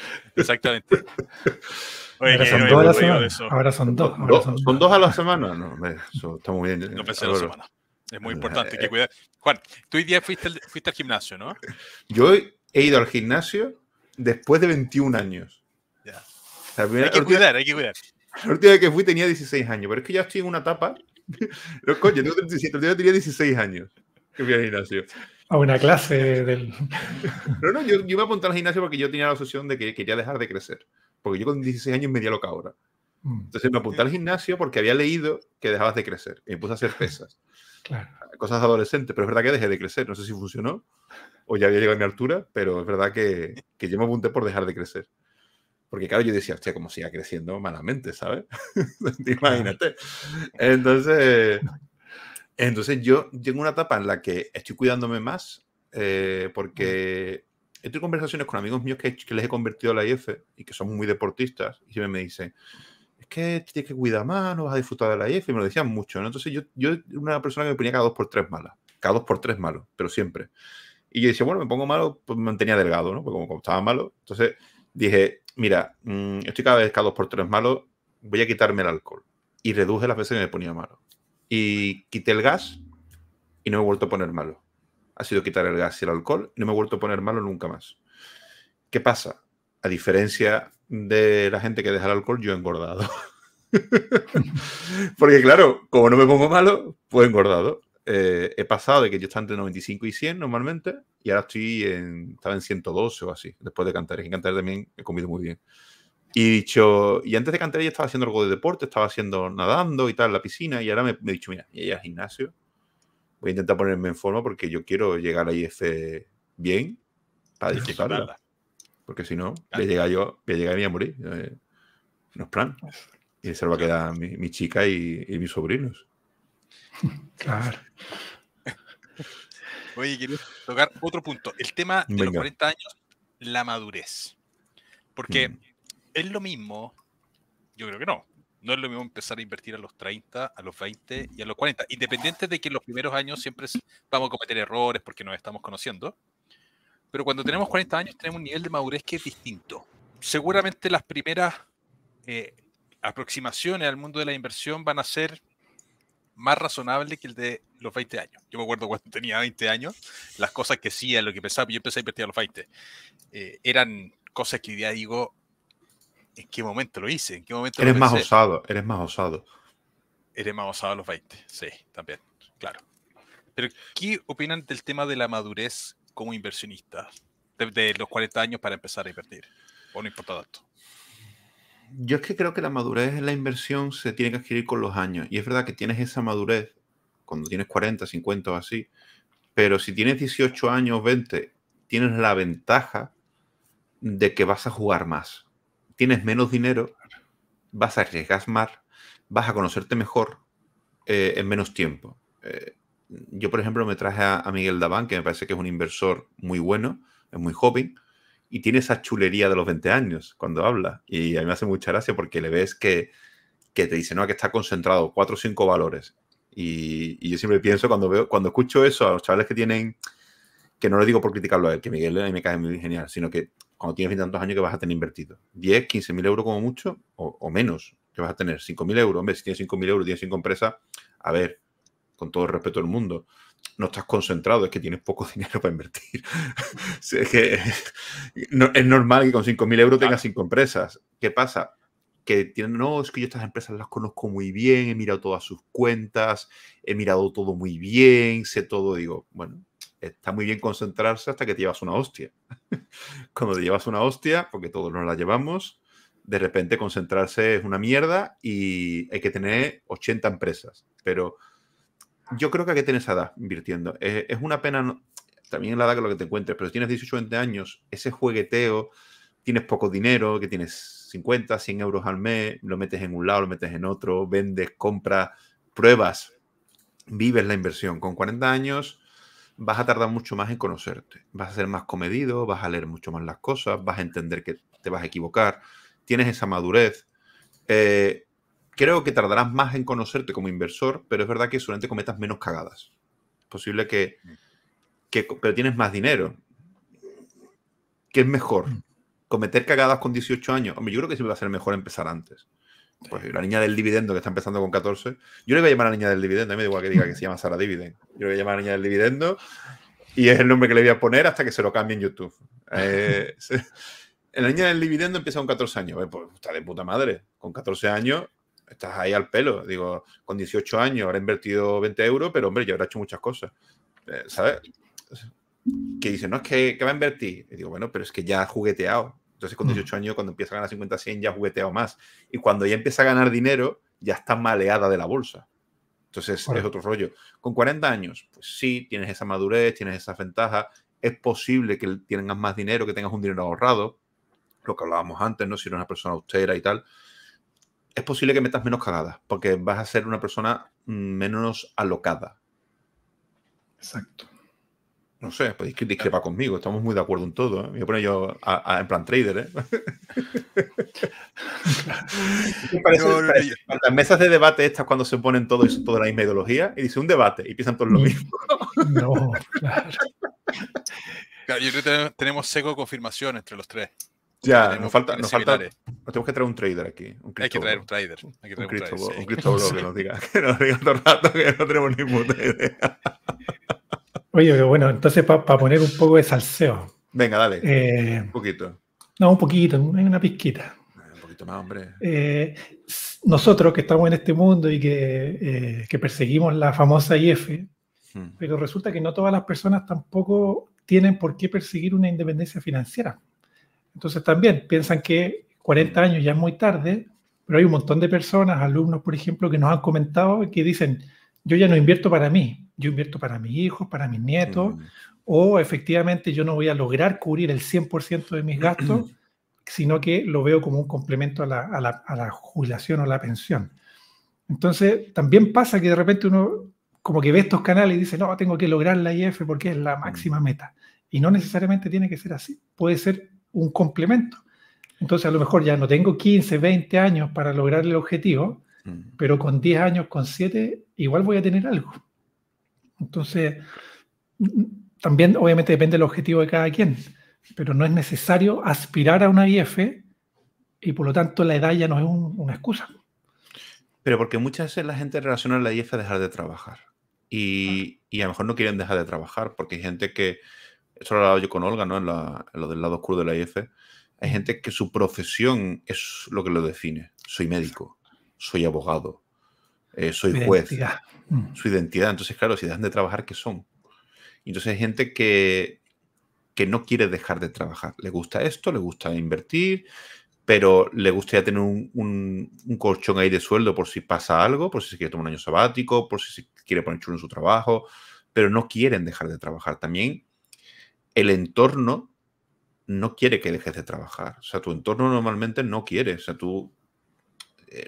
Oye, ahora son 2 a la semana. Ahora son 2.
¿Son 2 a la semana? No, eso está muy bien.
No pensé a la semana. Es muy importante. Hay que cuidar. Juan, tú hoy día fuiste al gimnasio, ¿no?
Yo he ido al gimnasio después de 21 años.
Ya.
Hay que cuidar. La última vez que fui tenía 16 años, pero es que ya estoy en una etapa. Coño, tengo 37, el día tenía 16 años que fui al gimnasio.
A una clase del...
No, yo me apunté al gimnasio porque yo tenía la obsesión de que quería dejar de crecer. Porque yo con 16 años medía lo que ahora. Entonces me apunté al gimnasio porque había leído que dejabas de crecer. Y me puse a hacer pesas.
Claro.
Cosas de adolescente, pero es verdad que dejé de crecer. No sé si funcionó o ya había llegado a mi altura, pero es verdad que yo me apunté por dejar de crecer. Porque claro, yo decía, hostia, como siga creciendo malamente, ¿sabes? Imagínate. Entonces yo tengo una etapa en la que estoy cuidándome más porque estoy en conversaciones con amigos míos que les he convertido a la IF y que son muy deportistas y siempre me dicen, es que tienes que cuidar más, no vas a disfrutar de la IF, y me lo decían mucho, ¿no? Entonces yo una persona que me ponía cada 2x3 mala, cada 2x3 malo, pero siempre. Y yo decía, bueno, me pongo malo, pues me mantenía delgado, ¿no? Porque como estaba malo, entonces dije, mira, estoy cada vez cada 2x3 malo, voy a quitarme el alcohol. y reduje las veces que me ponía malo. Y quité el gas y no me he vuelto a poner malo. Ha sido quitar el gas y el alcohol y no me he vuelto a poner malo nunca más. ¿Qué pasa? A diferencia de la gente que deja el alcohol, yo he engordado. Porque claro, como no me pongo malo, pues he engordado. He pasado de que yo estaba entre 95 y 100 normalmente y ahora estaba en 112 o así, después de Cantares. En Cantares también he comido muy bien. Y antes de Cantares ya estaba haciendo algo de deporte, estaba haciendo nadando y tal en la piscina y ahora me he dicho, mira, y ahí al gimnasio voy a intentar ponerme en forma porque yo quiero llegar a IF bien para disfrutarla. Porque si no, voy a llegar y me voy a morir. No es plan. Y se lo va a quedar mi chica y mis sobrinos.
Claro.
Oye, quiero tocar otro punto. El tema de los 40 años, la madurez. Porque es lo mismo, yo creo que no. No es lo mismo empezar a invertir a los 30, a los 20 y a los 40. Independiente de que en los primeros años siempre vamos a cometer errores porque nos estamos conociendo. Pero cuando tenemos 40 años tenemos un nivel de madurez que es distinto. Seguramente las primeras aproximaciones al mundo de la inversión van a ser más razonables que el de los 20 años. Yo me acuerdo cuando tenía 20 años, las cosas que hacía, lo que pensaba, yo empecé a invertir a los 20, eran cosas que hoy día digo, ¿en qué momento lo hice? ¿En qué momento
eres
lo
más
pensé?
osado, eres más osado.
Eres más osado a los 20, sí, también, claro. Pero, ¿qué opinan del tema de la madurez como inversionista? De los 40 años para empezar a invertir. ¿O no importa tanto?
Yo es que creo que la madurez en la inversión se tiene que adquirir con los años. Y es verdad que tienes esa madurez cuando tienes 40, 50 o así. Pero si tienes 18 años, 20, tienes la ventaja de que vas a jugar más. Tienes menos dinero, vas a arriesgar más, vas a conocerte mejor en menos tiempo. Yo, por ejemplo, me traje a Miguel Daván, que me parece que es un inversor muy bueno, es muy joven, y tiene esa chulería de los 20 años cuando habla. Y a mí me hace mucha gracia porque le ves que te dice, no, que está concentrado 4 o 5 valores. Y yo siempre pienso, cuando escucho eso a los chavales que tienen, que no lo digo por criticarlo a él, que Miguel a mí me cae muy genial, sino que cuando tienes 20 tantos años que vas a tener invertido 10, 15.000 euros como mucho, o menos, que vas a tener 5.000 euros. Hombre, si tienes 5.000 euros, tienes 5 empresas, a ver, con todo el respeto del mundo, no estás concentrado, es que tienes poco dinero para invertir. Es que es normal que con 5.000 euros tengas 5 empresas. ¿Qué pasa? Que no, es que yo estas empresas las conozco muy bien, he mirado todas sus cuentas, he mirado todo muy bien, sé todo. Digo, bueno, está muy bien concentrarse hasta que te llevas una hostia. Cuando te llevas una hostia, porque todos nos la llevamos, de repente concentrarse es una mierda y hay que tener 80 empresas. Pero yo creo que hay que tener esa edad invirtiendo. Es una pena, también la edad que lo que te encuentres, pero si tienes 18 o 20 años, ese juegueteo, tienes poco dinero, que tienes 50, 100 euros al mes, lo metes en un lado, lo metes en otro, vendes, compras, pruebas, vives la inversión. Con 40 años vas a tardar mucho más en conocerte, vas a ser más comedido, vas a leer mucho más las cosas, vas a entender que te vas a equivocar, tienes esa madurez. Creo que tardarás más en conocerte como inversor, pero es verdad que solamente cometas menos cagadas. Es posible pero tienes más dinero. ¿Qué es mejor? ¿Cometer cagadas con 18 años? Hombre, yo creo que siempre va a ser mejor empezar antes. Pues la niña del dividendo que está empezando con 14, yo le voy a llamar a la niña del dividendo, a mí me da igual que diga que se llama Sara Dividend. Yo le voy a llamar a la niña del dividendo y es el nombre que le voy a poner hasta que se lo cambie en YouTube. La niña del dividendo empieza con 14 años. Pues está de puta madre. Con 14 años estás ahí al pelo. Digo, con 18 años habrá invertido 20 euros, pero hombre, ya habrá hecho muchas cosas. ¿Sabes? Que dice, no, es que va a invertir. Y digo, bueno, pero es que ya ha jugueteado. Entonces, con 18 años, cuando empieza a ganar 50, 100, ya ha jugueteado más. Y cuando ya empieza a ganar dinero, ya está maleada de la bolsa. Entonces, es otro rollo. Con 40 años, pues sí, tienes esa madurez, tienes esas ventajas. Es posible que tengas más dinero, que tengas un dinero ahorrado. Lo que hablábamos antes, ¿no? Si eres una persona austera y tal. Es posible que metas menos cagadas, porque vas a ser una persona menos alocada.
Exacto.
No sé, podéis discrepar conmigo, estamos muy de acuerdo en todo. Me voy a poner yo en plan trader, parece, las mesas de debate estas cuando se ponen toda la misma ideología y dice un debate y piensan todos lo mismo.
No, claro.
Yo creo que tenemos seco de confirmación entre los tres.
Ya, nos falta tenemos que traer un trader aquí.
Hay que traer un trader. Hay que traer
un criptoblog que nos diga todo el rato que no tenemos ni puta idea.
Oye, pero bueno, entonces para poner un poco de salseo.
Venga, dale. Un poquito.
No, un poquito, una pizquita.
Un poquito más, hombre.
Nosotros que estamos en este mundo y que perseguimos la famosa IF, pero resulta que no todas las personas tampoco tienen por qué perseguir una independencia financiera. Entonces también piensan que 40 años ya es muy tarde, pero hay un montón de personas, alumnos, por ejemplo, que nos han comentado que dicen, yo ya no invierto para mí, yo invierto para mis hijos, para mis nietos, o efectivamente yo no voy a lograr cubrir el 100% de mis gastos, sino que lo veo como un complemento a la jubilación o la pensión. Entonces, también pasa que de repente uno como que ve estos canales y dice, no, tengo que lograr la IF porque es la máxima meta. Y no necesariamente tiene que ser así, puede ser un complemento. Entonces, a lo mejor ya no tengo 15, 20 años para lograr el objetivo, pero con 10 años, con 7, igual voy a tener algo. Entonces, también obviamente depende del objetivo de cada quien, pero no es necesario aspirar a una IF y por lo tanto la edad ya no es una excusa.
Pero porque muchas veces la gente relaciona la IF a dejar de trabajar. Y a lo mejor no quieren dejar de trabajar porque hay gente que, eso lo he hablado yo con Olga, ¿no? En lo del lado oscuro de la IF, hay gente que su profesión es lo que lo define. Soy médico, soy abogado, soy juez, su identidad. Entonces, claro, si dejan de trabajar, ¿qué son? Y entonces hay gente que no quiere dejar de trabajar. Le gusta esto, le gusta invertir, pero le gustaría tener un colchón ahí de sueldo por si pasa algo, por si se quiere tomar un año sabático, por si se quiere poner chulo en su trabajo, pero no quieren dejar de trabajar. También el entorno no quiere que dejes de trabajar. O sea, tu entorno normalmente no quiere. O sea, tú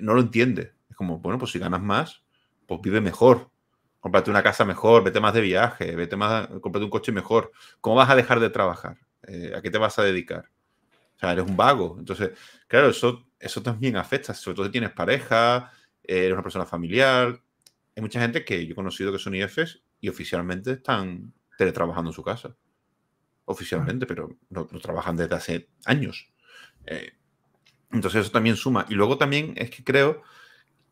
no lo entiendes. Es como, bueno, pues si ganas más, pues vive mejor. Cómprate una casa mejor, vete más de viaje, cómprate un coche mejor. ¿Cómo vas a dejar de trabajar? ¿A qué te vas a dedicar? O sea, eres un vago. Entonces, claro, eso también afecta. Sobre todo si tienes pareja, eres una persona familiar. Hay mucha gente que yo he conocido que son IFs y oficialmente están teletrabajando en su casa. Oficialmente, pero no trabajan desde hace años. Entonces eso también suma. Y luego también es que creo,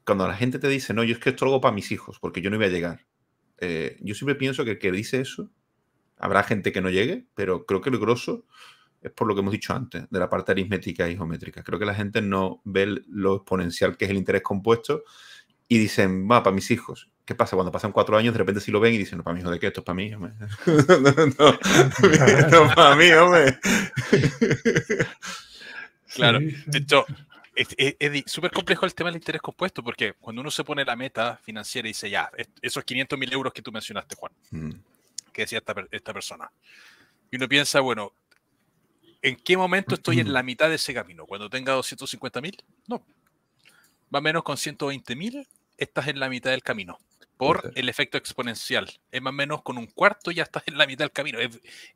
cuando la gente te dice, no, yo es que esto lo hago para mis hijos, porque yo no voy a llegar. Yo siempre pienso que el que dice eso, habrá gente que no llegue, pero creo que el grosso es por lo que hemos dicho antes, de la parte aritmética y geométrica. Creo que la gente no ve lo exponencial que es el interés compuesto y dicen, va, para mis hijos. ¿Qué pasa? Cuando pasan 4 años, de repente sí lo ven y dicen, no, para mi hijo, ¿de qué? Esto es para mí, hombre. no, para mí, hombre.
Claro. De hecho, es súper complejo el tema del interés compuesto, porque cuando uno se pone la meta financiera y dice, ya, esos 500.000 euros que tú mencionaste, Juan, que decía esta persona, y uno piensa, bueno, ¿en qué momento estoy en la mitad de ese camino? ¿Cuando tenga 250.000? No. Más o menos con 120.000 estás en la mitad del camino. Por el efecto exponencial. Es más o menos con un cuarto ya estás en la mitad del camino.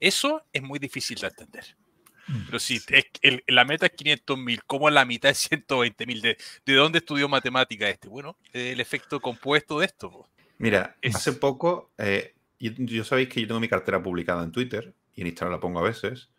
Eso es muy difícil de entender. Pero si la meta es 500.000, ¿cómo la mitad es 120.000? ¿De dónde estudió matemática este? Bueno, el efecto compuesto de esto.
Mira, hace poco, yo sabéis que yo tengo mi cartera publicada en Twitter y en Instagram la pongo a veces.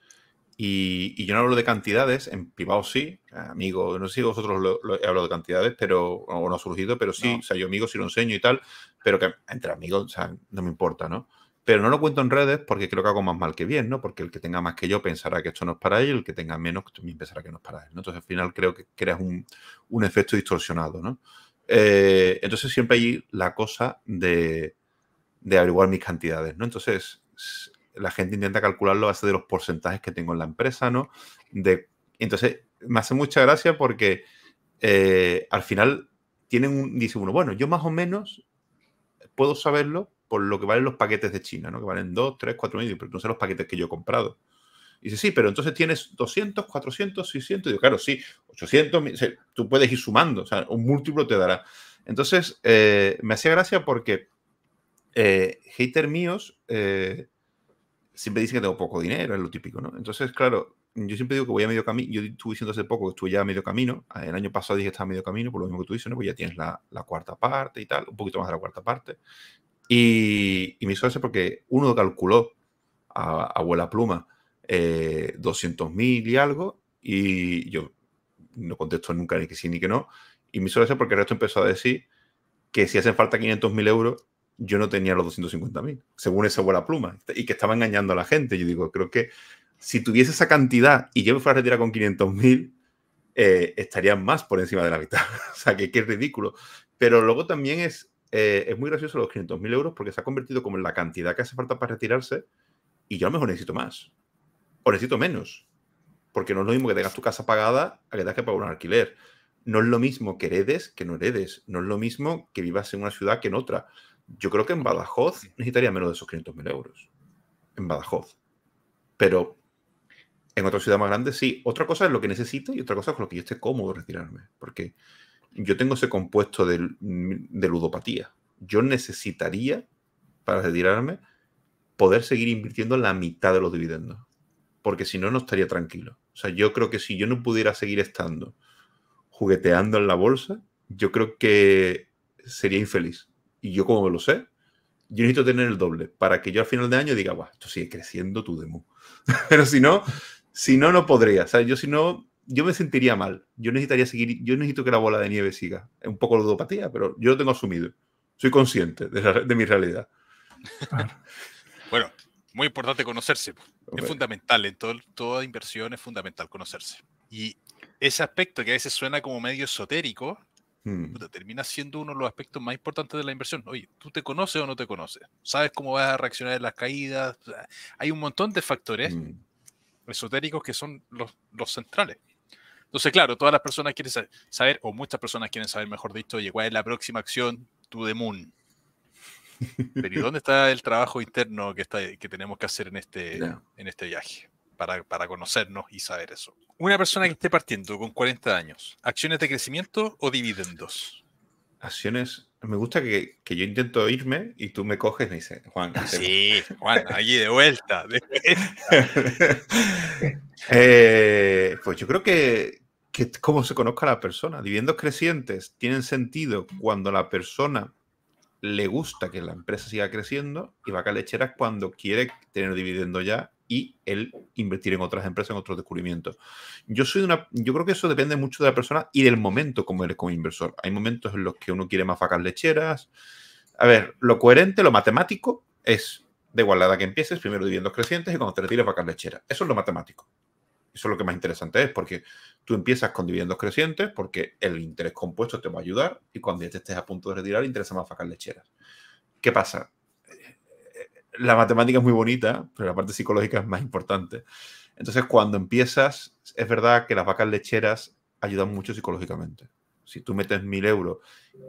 Y yo no hablo de cantidades, en privado sí, amigo, no sé si vosotros he hablado de cantidades, pero, o no ha surgido, pero sí, no. O sea, yo amigos sí lo enseño y tal, pero que entre amigos, o sea, no me importa, ¿no? Pero no lo cuento en redes porque creo que hago más mal que bien, ¿no? Porque el que tenga más que yo pensará que esto no es para él, y el que tenga menos también pensará que no es para él, ¿no? Entonces, al final creo que creas un efecto distorsionado, ¿no? Entonces, siempre hay la cosa de averiguar mis cantidades, ¿no? Entonces, la gente intenta calcularlo a base de los porcentajes que tengo en la empresa, ¿no? Entonces, me hace mucha gracia porque al final dice uno, bueno, yo más o menos puedo saberlo por lo que valen los paquetes de China, ¿no? Que valen 2, 3, 4 mil, pero no sé los paquetes que yo he comprado. Y dice, sí, pero entonces tienes 200, 400, 600. Y digo, claro, sí, 800, o sea, tú puedes ir sumando, o sea, un múltiplo te dará. Entonces, me hacía gracia porque haters míos siempre dicen que tengo poco dinero, es lo típico, ¿no? Entonces, claro, yo siempre digo que voy a medio camino. Yo estuve diciendo hace poco que estuve ya a medio camino. El año pasado dije que estaba a medio camino, por lo mismo que tú dices, ¿no? Pues ya tienes la cuarta parte y tal, un poquito más de la cuarta parte. Y me hizo eso porque uno calculó a abuela pluma 200.000 y algo, y yo no contestó nunca ni que sí ni que no. Y me hizo gracia porque el resto empezó a decir que si hacen falta 500.000 euros, yo no tenía los 250.000, según esa buena pluma, y que estaba engañando a la gente. Yo digo, creo que si tuviese esa cantidad y yo me fuera a retirar con 500.000, estarían más por encima de la mitad. O sea, que es ridículo. Pero luego también es muy gracioso los 500.000 euros porque se ha convertido como en la cantidad que hace falta para retirarse y yo a lo mejor necesito más o necesito menos. Porque no es lo mismo que tengas tu casa pagada a que tengas que pagar un alquiler. No es lo mismo que heredes que no heredes. No es lo mismo que vivas en una ciudad que en otra. Yo creo que en Badajoz necesitaría menos de esos 500.000 euros. En Badajoz. Pero en otra ciudad más grande, sí. Otra cosa es lo que necesito y otra cosa es con lo que yo esté cómodo retirarme. Porque yo tengo ese compuesto de ludopatía. Yo necesitaría, para retirarme, poder seguir invirtiendo la mitad de los dividendos. Porque si no, no estaría tranquilo. O sea, yo creo que si yo no pudiera seguir estando jugueteando en la bolsa, yo creo que sería infeliz. Y yo, como lo sé, yo necesito tener el doble para que yo al final de año diga, guau, esto sigue creciendo tu demo. Pero si no, no podría. O sea, yo si no, yo me sentiría mal. Yo necesitaría seguir, yo necesito que la bola de nieve siga. Es un poco ludopatía, pero yo lo tengo asumido. Soy consciente de mi realidad.
Bueno, muy importante conocerse. Es fundamental, en toda inversión es fundamental conocerse. Y ese aspecto que a veces suena como medio esotérico, termina siendo uno de los aspectos más importantes de la inversión. Oye, ¿tú te conoces o no te conoces? ¿Sabes cómo vas a reaccionar en las caídas? O sea, hay un montón de factores esotéricos que son los centrales. Entonces, claro, todas las personas quieren saber, o muchas personas quieren saber, mejor dicho, oye, ¿cuál es la próxima acción? To the moon. Pero ¿y dónde está el trabajo interno que tenemos que hacer en este viaje para conocernos y saber eso? Una persona que esté partiendo con 40 años, ¿acciones de crecimiento o dividendos?
Acciones. Me gusta que yo intento irme y tú me coges y me dices, Juan.
Sí, Juan, allí de vuelta.
Pues yo creo que como se conozca a la persona. Dividendos crecientes tienen sentido cuando la persona le gusta que la empresa siga creciendo, y vacas lecheras cuando quiere tener dividendo ya y él invertir en otras empresas, en otros descubrimientos. Yo creo que eso depende mucho de la persona y del momento como eres como inversor. Hay momentos en los que uno quiere más vacas lecheras. A ver, lo coherente, lo matemático es, da igual la edad que empieces, primero dividendos crecientes y cuando te retires vacas lecheras. Eso es lo matemático. Eso es lo que más interesante es, porque tú empiezas con dividendos crecientes porque el interés compuesto te va a ayudar y cuando ya te estés a punto de retirar, interesa más vacas lecheras. ¿Qué pasa? La matemática es muy bonita, pero la parte psicológica es más importante. Entonces, cuando empiezas, es verdad que las vacas lecheras ayudan mucho psicológicamente. Si tú metes 1.000 euros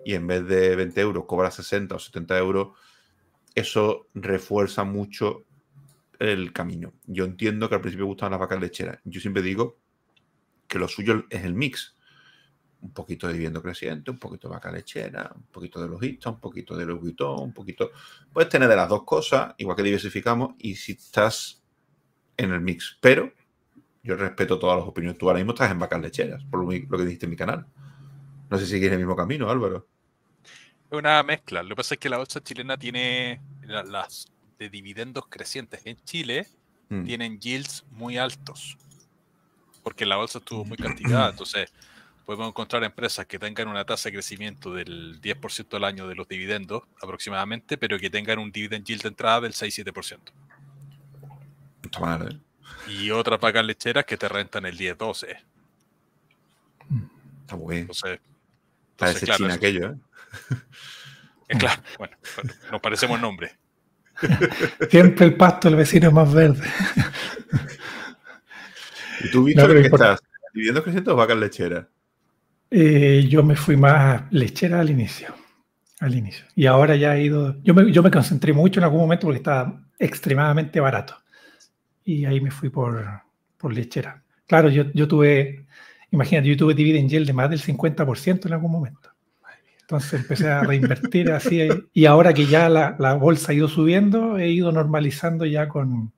y en vez de 20 euros cobras 60 o 70 euros, eso refuerza mucho el camino. Yo entiendo que al principio gustan las vacas lecheras. Yo siempre digo que lo suyo es el mix. Un poquito de dividendo creciente, un poquito de vaca lechera, un poquito de logista, un poquito de Louis Vuitton, un poquito... Puedes tener de las dos cosas, igual que diversificamos, y si estás en el mix. Pero yo respeto todas las opiniones. Tú ahora mismo estás en vacas lecheras, por lo que dijiste en mi canal. No sé si sigues el mismo camino, Álvaro.
Es una mezcla. Lo que pasa es que la bolsa chilena tiene las de dividendos crecientes en Chile, tienen yields muy altos, porque la bolsa estuvo muy castigada. Entonces, podemos encontrar empresas que tengan una tasa de crecimiento del 10% al año de los dividendos aproximadamente, pero que tengan un dividend yield de entrada del 6-7%.
Está mal, ¿eh?
Y otras vacas lecheras que te rentan el 10-12%.
Está muy bien.
Entonces
parece
claro,
China aquello, ¿eh?
Claro, bueno, nos parecemos nombres.
Siempre el pasto del vecino es más verde.
¿Y tú, Víctor, qué estás? ¿Dividendos crecientes o vacas lecheras?
Yo me fui más lechera al inicio. Y ahora ya he ido... Yo me concentré mucho en algún momento porque estaba extremadamente barato. Y ahí me fui por lechera. Claro, yo tuve... Imagínate, yo tuve dividend yield de más del 50% en algún momento. Entonces empecé a reinvertir así. Y ahora que ya la bolsa ha ido subiendo, he ido normalizando ya con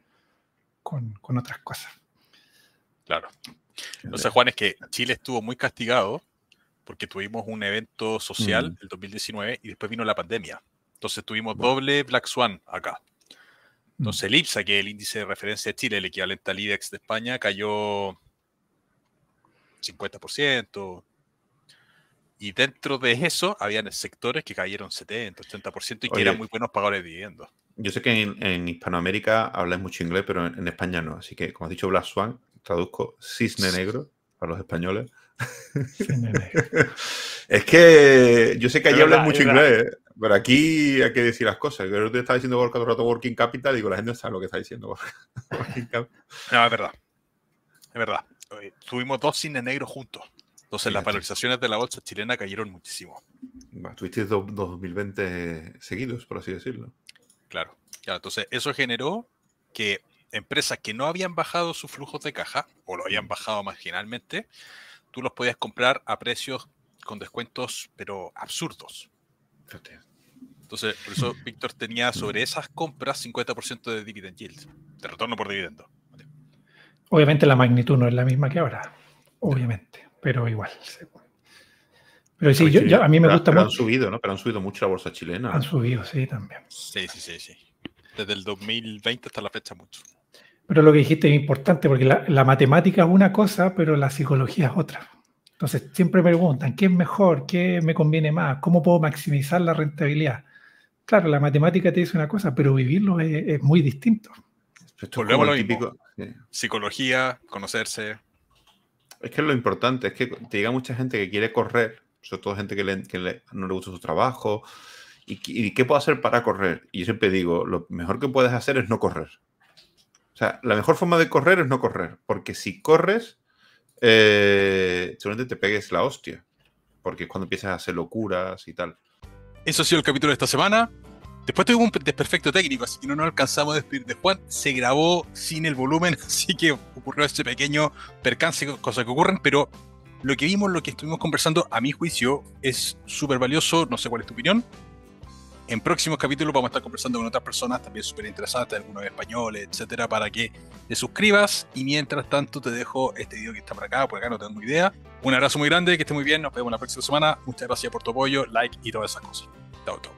otras cosas.
Claro. Entonces, Juan, es que Chile estuvo muy castigado porque tuvimos un evento social el 2019 y después vino la pandemia. Entonces tuvimos doble Black Swan acá. Entonces el IPSA, que es el índice de referencia de Chile, el equivalente al IDEX de España, cayó 50%. Y dentro de eso, habían sectores que cayeron 70, 80% y que eran muy buenos pagadores de dividendos.
Yo sé que en Hispanoamérica habláis mucho inglés, pero en España no. Así que, como has dicho Black Swan, traduzco cisne negro para los españoles.
Cisne negro.
Es que yo sé que allí hablas mucho inglés, pero aquí hay que decir las cosas. Yo te estaba diciendo por el rato Working Capital y digo, la gente no sabe lo que está diciendo.
Working Capital. No, es verdad. Es verdad. Tuvimos 2 cisnes negros juntos. Entonces, las valorizaciones de la bolsa chilena cayeron muchísimo.
Tuviste 2020 seguidos, por así decirlo.
Claro. Entonces, eso generó que empresas que no habían bajado sus flujos de caja, o lo habían bajado marginalmente, tú los podías comprar a precios con descuentos, pero absurdos. Entonces, por eso Víctor tenía sobre esas compras 50% de dividend yield, de retorno por dividendo.
Obviamente la magnitud no es la misma que ahora, obviamente, pero igual. Sí. Pero sí, a mí me gusta
mucho.
Han
subido, ¿no? Pero han subido mucho la bolsa chilena.
Han subido, sí, también.
Sí. Desde el 2020 hasta la fecha mucho.
Pero lo que dijiste es importante, porque la matemática es una cosa, pero la psicología es otra. Entonces, siempre me preguntan, ¿qué es mejor? ¿Qué me conviene más? ¿Cómo puedo maximizar la rentabilidad? Claro, la matemática te dice una cosa, pero vivirlo es muy distinto.
Volvemos a lo mismo. Sí. Psicología, conocerse.
Es que es lo importante, es que te llega mucha gente que quiere correr, sobre todo gente que no le gusta su trabajo, y ¿qué puedo hacer para correr? Y yo siempre digo, lo mejor que puedes hacer es no correr. O sea, la mejor forma de correr es no correr, porque si corres, seguramente te pegues la hostia, porque es cuando empiezas a hacer locuras y tal.
Eso ha sido el capítulo de esta semana. Después tuvimos un desperfecto técnico, así que no nos alcanzamos a despedir de Juan. Se grabó sin el volumen, así que ocurrió ese pequeño percance, cosas que ocurren, pero lo que vimos, lo que estuvimos conversando, a mi juicio, es súper valioso. No sé cuál es tu opinión. En próximos capítulos vamos a estar conversando con otras personas también súper interesantes, algunos españoles, etcétera, para que te suscribas. Y mientras tanto te dejo este video que está por acá no tengo idea. Un abrazo muy grande, que esté muy bien, nos vemos la próxima semana. Muchas gracias por tu apoyo, like y todas esas cosas. Chao, chao.